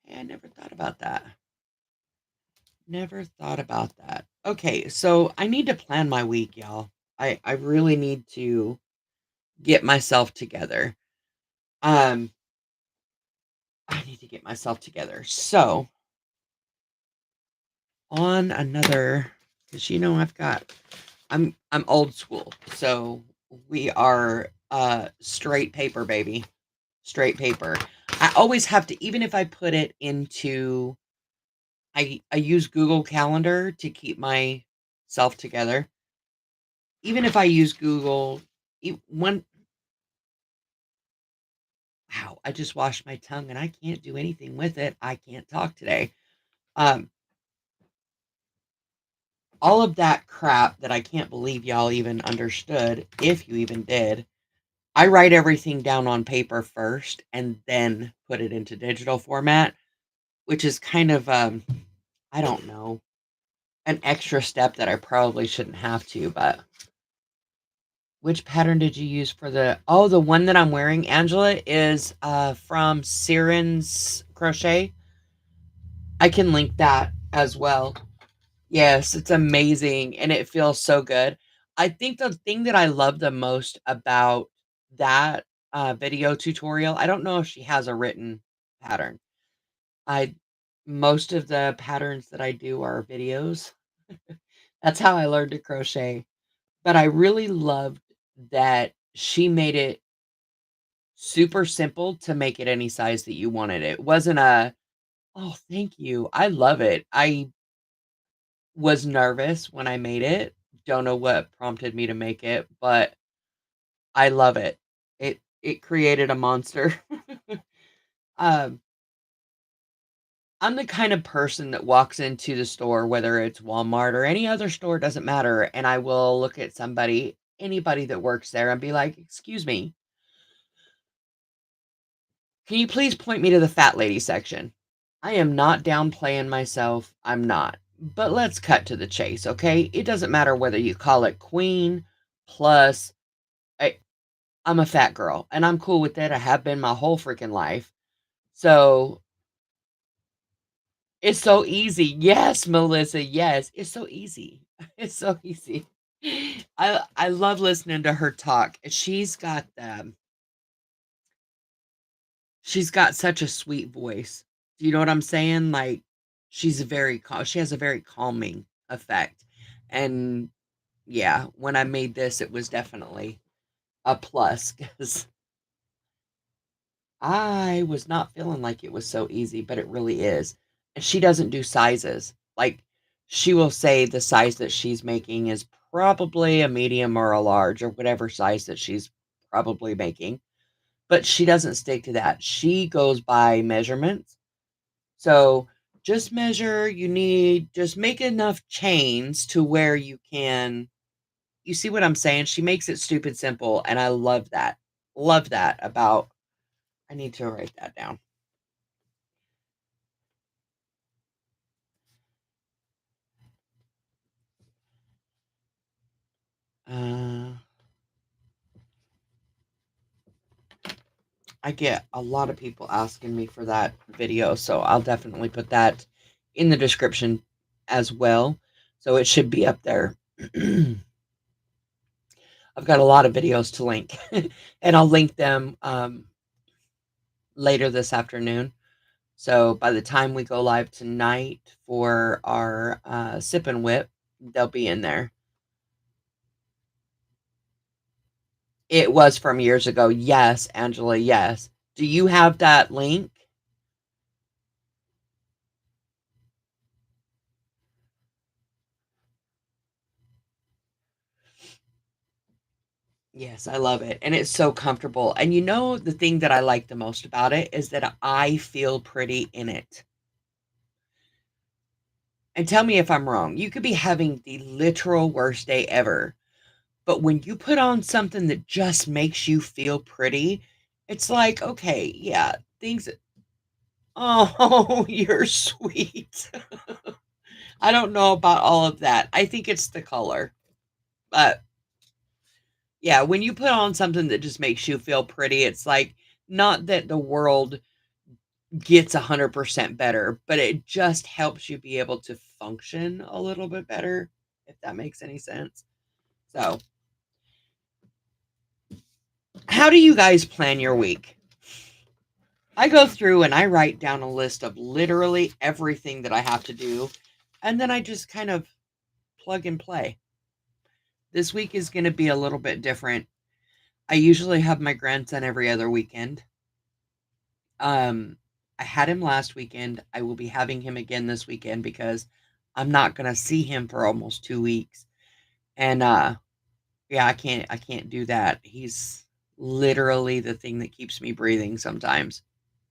Hey, I never thought about that. Never thought about that. Okay, so I need to plan my week, y'all. I really need to get myself together. Um, I need to get myself together. So, on another, because I've got I'm old school. So we are straight paper, baby. Straight paper. I always have to, even if I put it into, I use Google Calendar to keep myself together. Even if I use Google, one, wow, I just washed my tongue and I can't do anything with it. I can't talk today. Um, all of that crap that I can't believe y'all even understood, if you even did. I write everything down on paper first and then put it into digital format, which is kind of, I don't know, an extra step that I probably shouldn't have to, but which pattern did you use for the one that I'm wearing, Angela, is from Siren's Crochet. I can link that as well. Yes, it's amazing and it feels so good. I think the thing that I love the most about that video tutorial, I don't know if she has a written pattern. I Most of the patterns that I do are videos. That's how I learned to crochet. But I really loved that she made it super simple to make it any size that you wanted. It wasn't oh, thank you. I love it. I was nervous when I made it. Don't know what prompted me to make it, but I love it. It created a monster. Um, I'm the kind of person that walks into the store, whether it's Walmart or any other store, doesn't matter, and I will look at anybody that works there and be like, "Excuse me, can you please point me to the fat lady section?" I am not downplaying myself. I'm not. But let's cut to the chase, okay? It doesn't matter whether you call it queen, plus, I, I'm a fat girl, and I'm cool with it. I have been my whole freaking life. So it's so easy. Yes, Melissa. Yes, it's so easy. It's so easy. I love listening to her talk. She's got such a sweet voice. Do you know what I'm saying? Like, she has a very calming effect. And yeah, when I made this, it was definitely a plus because I was not feeling like it was so easy, but it really is. And she doesn't do sizes. Like, she will say the size that she's making is probably a medium or a large or whatever size that she's probably making, but she doesn't stick to that. She goes by measurements. So just measure, just make enough chains to where you see what I'm saying? She makes it stupid simple, and I love that. Love that about I need to write that down. Uh, I get a lot of people asking me for that video, so I'll definitely put that in the description as well. So it should be up there. I've got a lot of videos to link, and I'll link them later this afternoon. So by the time we go live tonight for our sip and whip, they'll be in there. It was from years ago. Yes, Angela, yes. Do you have that link? Yes, I love it, and it's so comfortable, and you know the thing that I like the most about it is that I feel pretty in it. And tell me if I'm wrong. You could be having the literal worst day ever, but when you put on something that just makes you feel pretty, it's like, "Okay, yeah, things." Oh, you're sweet. I don't know about all of that. I think it's the color, but yeah, when you put on something that just makes you feel pretty, it's like not that the world gets 100% better, but it just helps you be able to function a little bit better, if that makes any sense. So, how do you guys plan your week? I go through and I write down a list of literally everything that I have to do, and then I just kind of plug and play. This week is going to be a little bit different. I usually have my grandson every other weekend. Um, I had him last weekend. I will be having him again this weekend because I'm not gonna see him for almost 2 weeks. And yeah, I can't do that. He's literally the thing that keeps me breathing sometimes.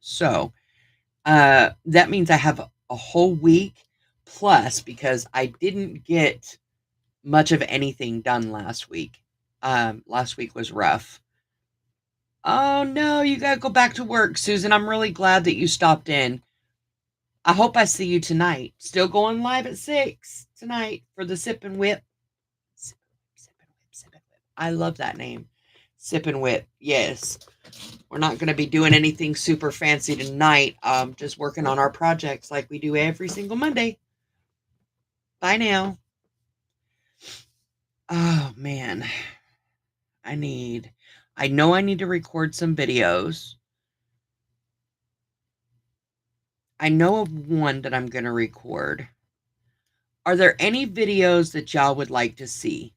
So, that means I have a whole week plus because I didn't get much of anything done last week. Last week was rough. Oh no, you gotta go back to work, Susan. I'm really glad that you stopped in. I hope I see you tonight. Still going live at 6 tonight for the Sip and Whip. Sip and Whip, Sip and Whip. I love that name. Sip and Whip. Yes. We're not going to be doing anything super fancy tonight. Just working on our projects like we do every single Monday. Bye now. Oh man. I know I need to record some videos. I know of one that I'm going to record. Are there any videos that y'all would like to see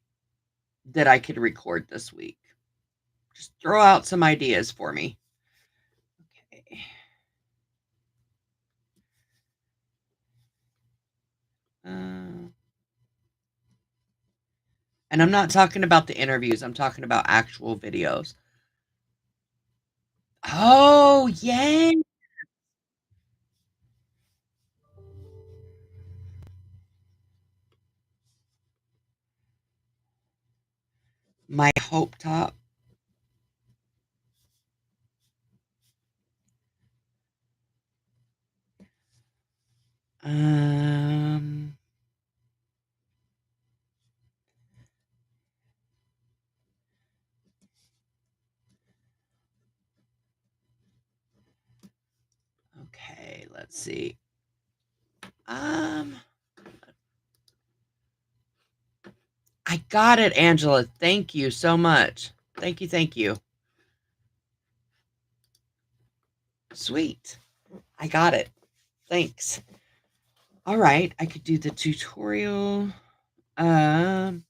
that I could record this week? Just throw out some ideas for me. Okay. Uh, and I'm not talking about the interviews. I'm talking about actual videos. Oh, yay! My hope top. Um, okay, let's see. Um, I got it, Angela. Thank you so much. Thank you, thank you. Sweet. I got it. Thanks. All right, I could do the tutorial. Um,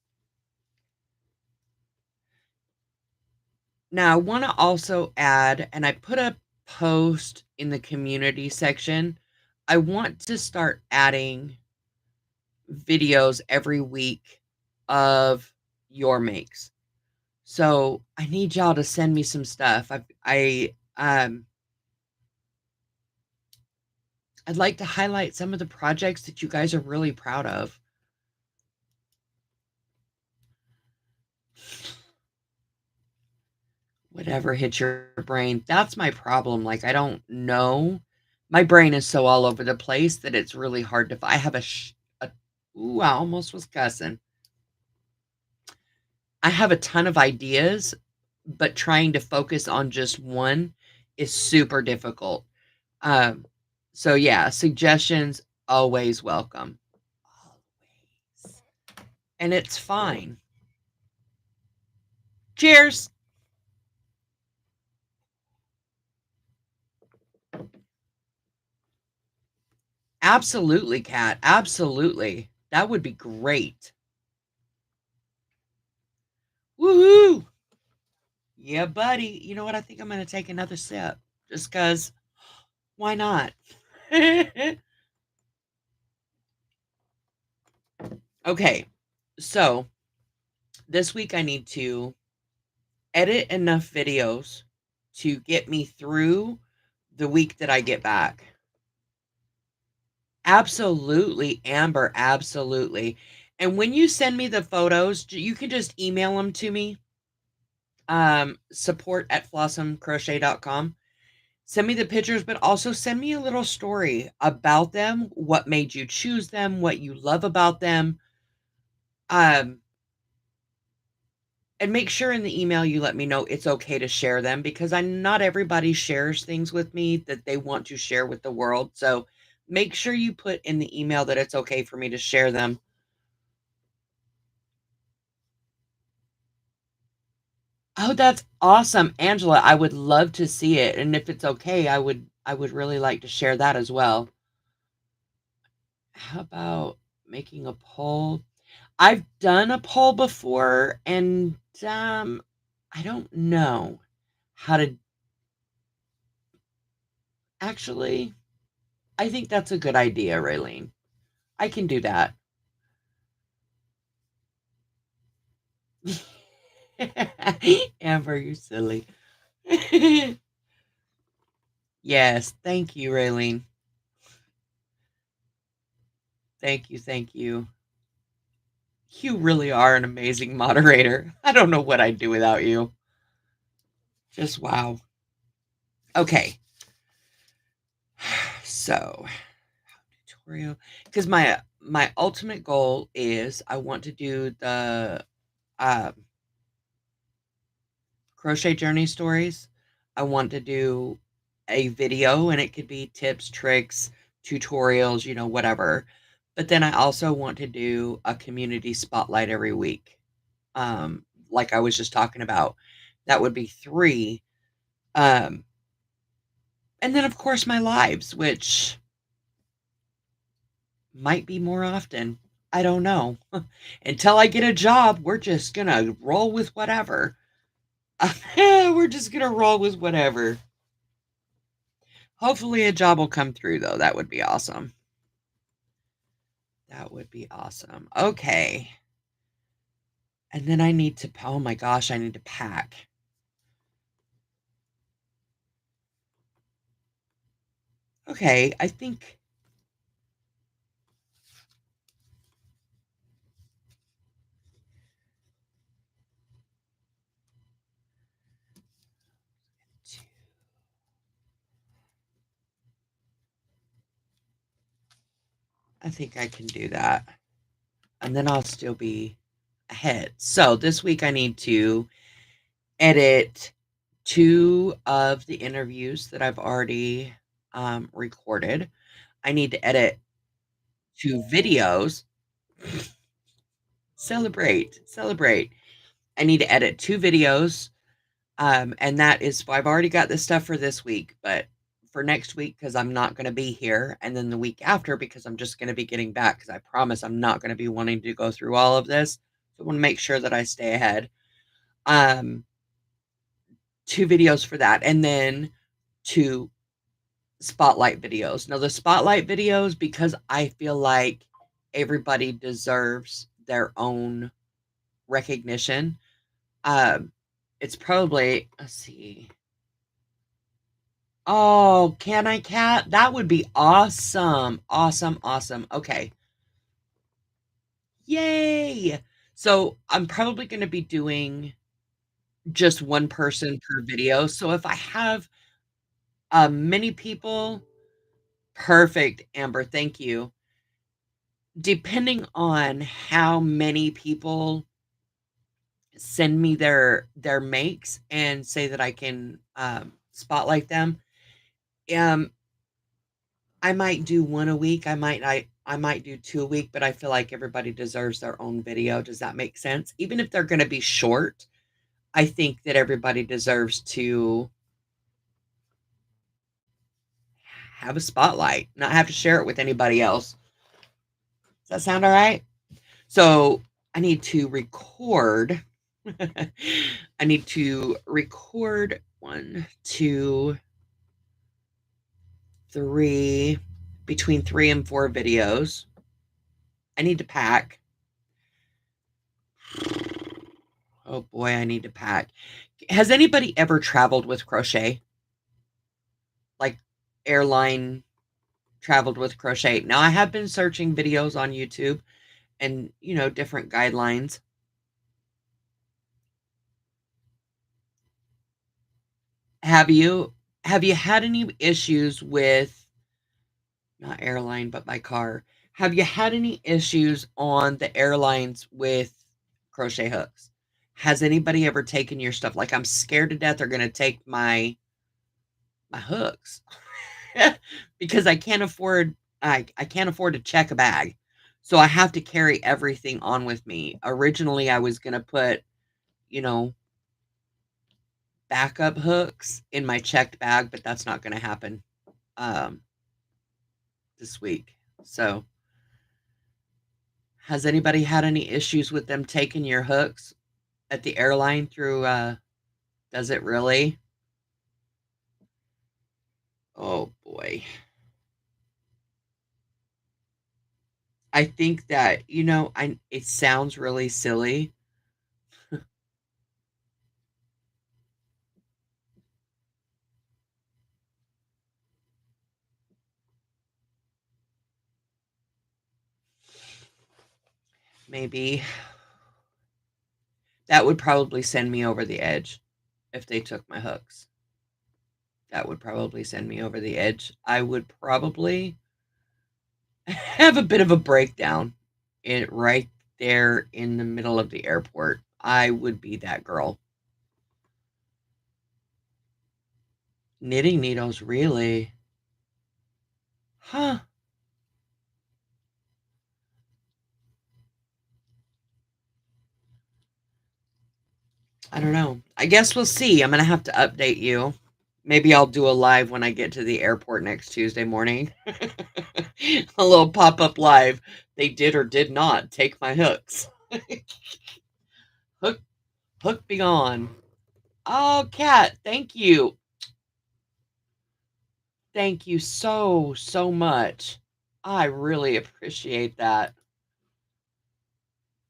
Now I want to also add, and I put a post in the community section. I want to start adding videos every week of your makes. So I need y'all to send me some stuff. I'd like to highlight some of the projects that you guys are really proud of. Whatever hits your brain. That's my problem. Like, I don't know. My brain is so all over the place that it's really hard to. I have ooh, I almost was cussing. I have a ton of ideas, but trying to focus on just one is super difficult. Um, so yeah, suggestions always welcome. Always. And it's fine. Cheers. Absolutely, Kat. Absolutely. That would be great. Woohoo! Yeah, buddy. You know what? I think I'm going to take another sip just because why not? Okay. So this week I need to edit enough videos to get me through the week that I get back. Absolutely, Amber. Absolutely. And when you send me the photos, you can just email them to me. Support@flossomcrochet.com. Send me the pictures, but also send me a little story about them, what made you choose them, what you love about them. Um, and make sure in the email you let me know it's okay to share them because I not everybody shares things with me that they want to share with the world. So make sure you put in the email that it's okay for me to share them. Oh, that's awesome, Angela. I would love to see it. And if it's okay, I would really like to share that as well. How about making a poll? I've done a poll before and I don't know how to actually. I think that's a good idea, Raylene. I can do that. Amber, you're silly. Yes, thank you, Raylene. Thank you, thank you. You really are an amazing moderator. I don't know what I'd do without you. Just wow. Okay. So, tutorial because my ultimate goal is I want to do the uh, crochet journey stories. I want to do a video and it could be tips, tricks, tutorials, whatever. But then I also want to do a community spotlight every week. Like I was just talking about. That would be 3. Um, and then of course my lives, which might be more often. I don't know. Until I get a job, we're just gonna roll with whatever. We're just gonna roll with whatever. Hopefully a job will come through though. That would be awesome. That would be awesome. Okay. And then I need to, oh my gosh, I need to pack. Okay, I think I can do that. And then I'll still be ahead. So this week I need to edit 2 of the interviews that I've already recorded. I need to edit 2 videos. Celebrate, celebrate. I need to edit 2 videos. And that is, I've already got this stuff for this week, but for next week, because I'm not going to be here. And then the week after, because I'm just going to be getting back, because I promise I'm not going to be wanting to go through all of this. So I want to make sure that I stay ahead. Um, 2 videos for that. And then 2 spotlight videos. Now, the spotlight videos, because I feel like everybody deserves their own recognition. Um, it's probably let's see. Oh, can I cat? That would be awesome. Awesome, awesome. Okay. Yay! So, I'm probably gonna be doing just one person per video. So if I have, many people perfect, Amber, thank you. Depending on how many people send me their makes and say that I can, spotlight them, um, I might do 1 a week, I might do 2 a week, but I feel like everybody deserves their own video, does that make sense? Even if they're gonna be short, I think that everybody deserves to have a spotlight, not have to share it with anybody else. Does that sound all right? So I need to record. I need to record 1, 2, 3, between 3 and 4 videos. I need to pack. Oh boy, I need to pack. Has anybody ever traveled with crochet? Like airline traveled with crochet? Now I have been searching videos on YouTube and, different guidelines. Have you have you had any issues with not airline, but by car? Have you had any issues on the airlines with crochet hooks? Has anybody ever taken your stuff? Like, I'm scared to death they're gonna take my hooks because I can't afford to check a bag. So I have to carry everything on with me. Originally, I was gonna put, you know, backup hooks in my checked bag, but that's not gonna happen, um, this week. So, has anybody had any issues with them taking your hooks at the airline through, does it really? Oh boy. I think that, it sounds really silly. Maybe that would probably send me over the edge if they took my hooks. That would probably send me over the edge. I would probably have a bit of a breakdown right there in the middle of the airport. I would be that girl. Knitting needles, really? Huh. I don't know. I guess we'll see. I'm gonna have to update you. Maybe I'll do a live when I get to the airport next Tuesday morning. A little pop-up live. They did or did not take my hooks. Hook hook be gone. Oh, Kat, thank you. Thank you so, so much. I really appreciate that.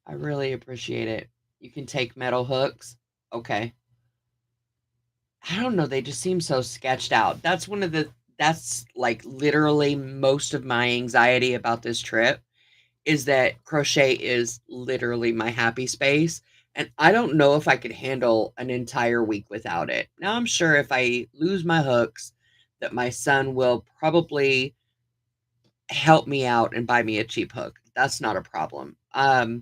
I really appreciate it. You can take metal hooks? Okay. I don't know, they just seem so sketched out. That's, like, literally most of my anxiety about this trip, is that crochet is literally my happy space, and I don't know if I could handle an entire week without it. Now, I'm sure if I lose my hooks, that my son will probably help me out and buy me a cheap hook. That's not a problem. I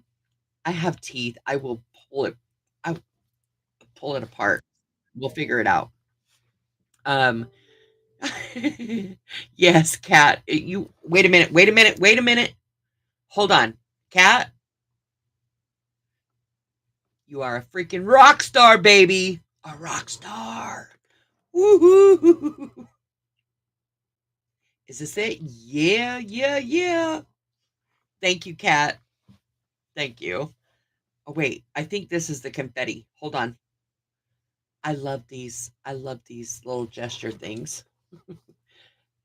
have teeth. I will pull it apart. We'll figure it out. Um, yes, Cat. You wait a minute. Wait a minute. Wait a minute. Hold on, Cat. You are a freaking rock star, baby. A rock star. Woohoo! Is this it? Yeah, yeah, yeah. Thank you, Cat. Thank you. Oh wait, I think this is the confetti. Hold on. I love these. I love these little gesture things.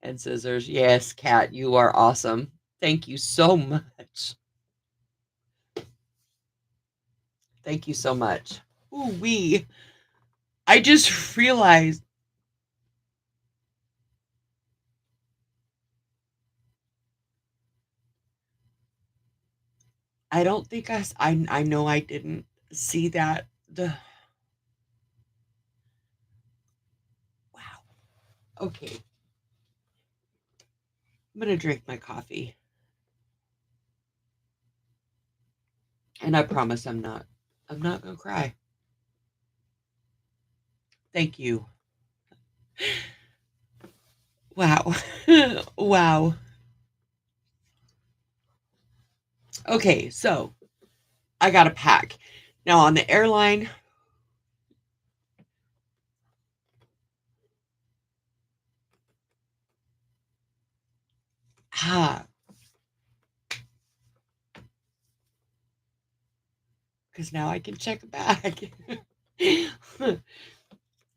And scissors. Yes, Cat, you are awesome. Thank you so much. Thank you so much. Ooh wee. I just realized I don't think I know I didn't see that. The wow. Okay. I'm gonna drink my coffee. And I promise I'm not gonna cry. Thank you. Wow. Wow. Okay, so I got to pack. Now on the airline, ah, because now I can check a bag.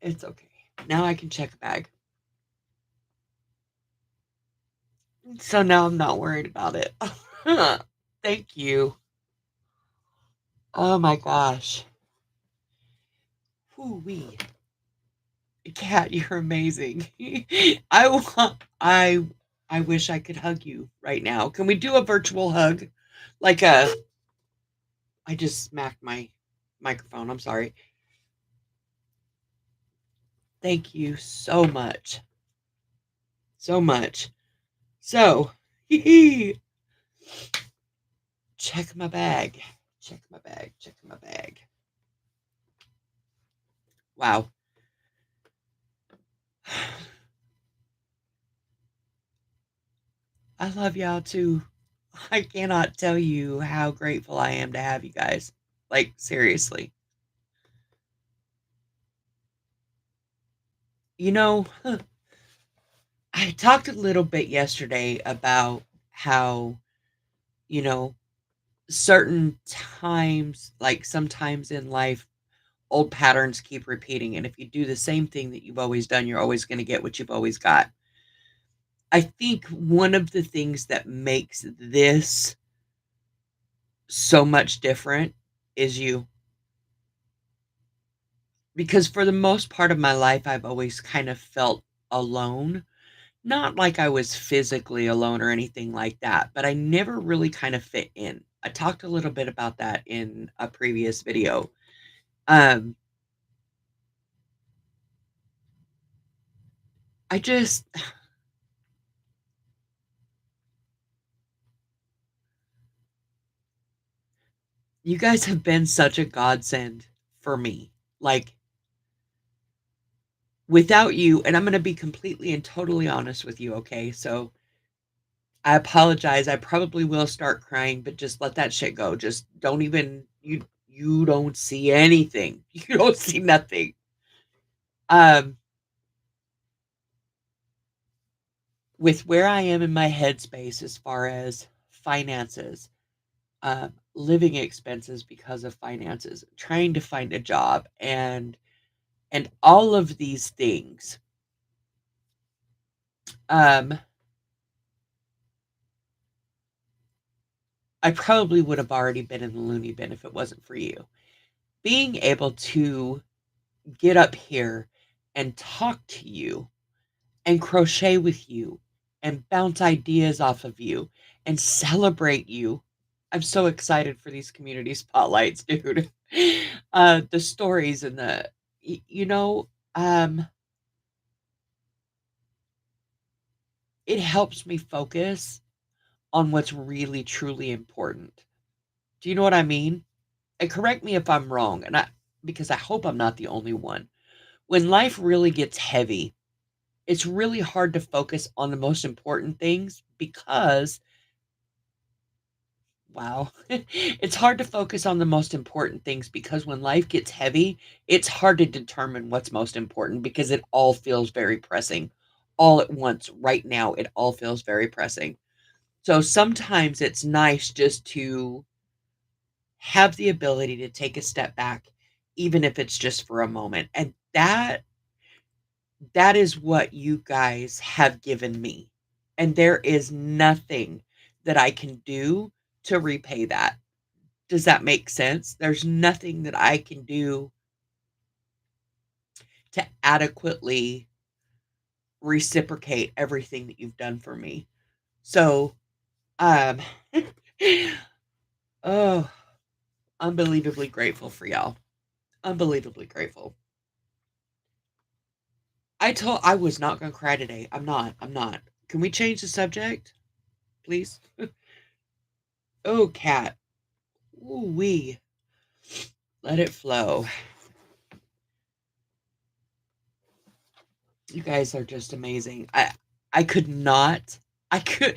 It's okay. Now I can check a bag. So now I'm not worried about it. Thank you. Oh my gosh. Whoo wee. Cat, you're amazing. I wish I could hug you right now. Can we do a virtual hug? Like a I just smacked my microphone. I'm sorry. Thank you so much. So much. So, check my bag. Check my bag. Check my bag. Wow. I love y'all too. I cannot tell you how grateful I am to have you guys. Like, seriously. You know, I talked a little bit yesterday about how, you know, certain times, like sometimes in life, old patterns keep repeating. And if you do the same thing that you've always done, you're always going to get what you've always got. I think one of the things that makes this so much different is you. Because for the most part of my life, I've always kind of felt alone. Not like I was physically alone or anything like that, but I never really kind of fit in. I talked a little bit about that in a previous video. Um, I just you guys have been such a godsend for me. Like, without you and I'm gonna be completely and totally honest with you, okay? So, I apologize, I probably will start crying, but just let that shit go. Just don't even you don't see anything. You don't see nothing. Um, with where I am in my headspace as far as finances, living expenses because of finances, trying to find a job, and all of these things, um, I probably would have already been in the loony bin if it wasn't for you. Being able to get up here and talk to you and crochet with you and bounce ideas off of you and celebrate you. I'm so excited for these community spotlights, dude. The stories and you know, um, it helps me focus on what's really truly important. Do you know what I mean? And correct me if I'm wrong, and I because I hope I'm not the only one. When life really gets heavy, it's really hard to focus on the most important things because wow. It's hard to focus on the most important things because when life gets heavy, it's hard to determine what's most important because it all feels very pressing. All at once, right now, it all feels very pressing. So sometimes it's nice just to have the ability to take a step back, even if it's just for a moment. And that is what you guys have given me. And there is nothing that I can do to repay that. Does that make sense? There's nothing that I can do to adequately reciprocate everything that you've done for me. So, um, oh, unbelievably grateful for y'all. Unbelievably grateful. I was not gonna cry today. I'm not. Can we change the subject, please? Oh, cat. Ooh wee. Let it flow. You guys are just amazing. I could not. I could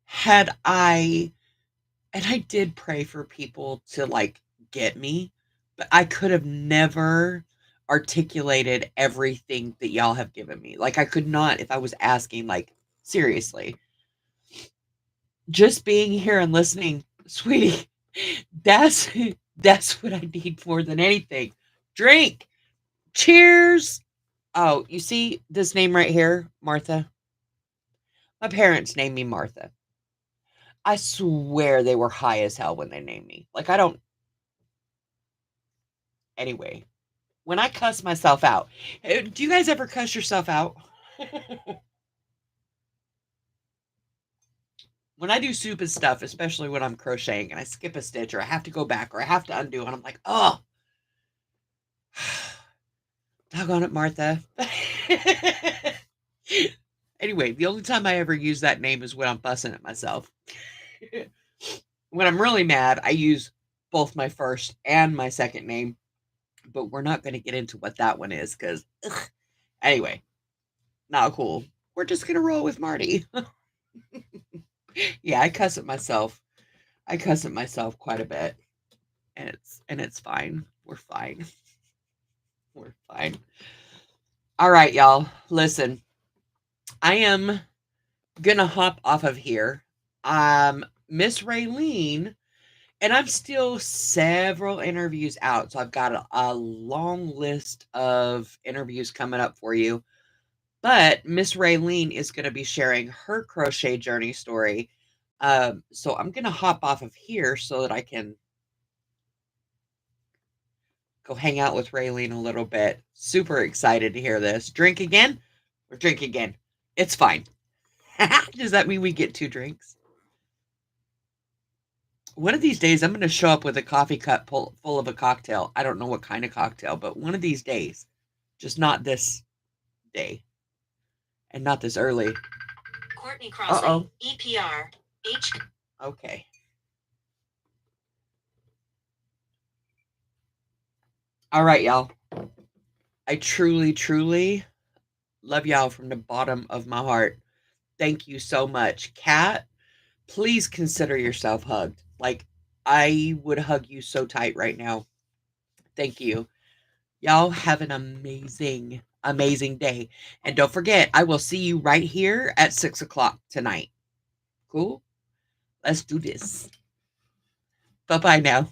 had I and I did pray for people to like get me, but I could have never articulated everything that y'all have given me. Like I could not if I was asking like seriously. Just being here and listening, sweetie, that's that's what I need more than anything. Drink. Cheers. Oh, you see this name right here, Martha? My parents named me Martha. I swear they were high as hell when they named me. Like I don't anyway. When I cuss myself out, do you guys ever cuss yourself out? When I do stupid stuff, especially when I'm crocheting and I skip a stitch or I have to go back or I have to undo and I'm like, oh, doggone it, Martha. Anyway, the only time I ever use that name is when I'm fussing at myself. When I'm really mad, I use both my first and my second name, but we're not going to get into what that one is because, anyway, not cool. We're just going to roll with Marty. Yeah, I cuss at myself. I cuss at myself quite a bit, and it's fine. We're fine. We're fine. All right, y'all. Listen, I am gonna hop off of here. Miss Raylene, and I'm still several interviews out, so I've got a long list of interviews coming up for you. But Miss Raylene is going to be sharing her crochet journey story. So I'm going to hop off of here so that I can go hang out with Raylene a little bit. Super excited to hear this. Drink again? Or drink again? It's fine. Does that mean we get 2 drinks? One of these days, I'm going to show up with a coffee cup full of a cocktail. I don't know what kind of cocktail, but one of these days. Just not this day. And not this early. Courtney Crossley, Uh-oh. EPR, H. Okay. All right, y'all. I truly, truly love y'all from the bottom of my heart. Thank you so much. Kat, please consider yourself hugged. Like, I would hug you so tight right now. Thank you. Y'all have an amazing, amazing day. And don't forget, I will see you right here at 6 o'clock tonight. Cool? Let's do this. Bye-bye now.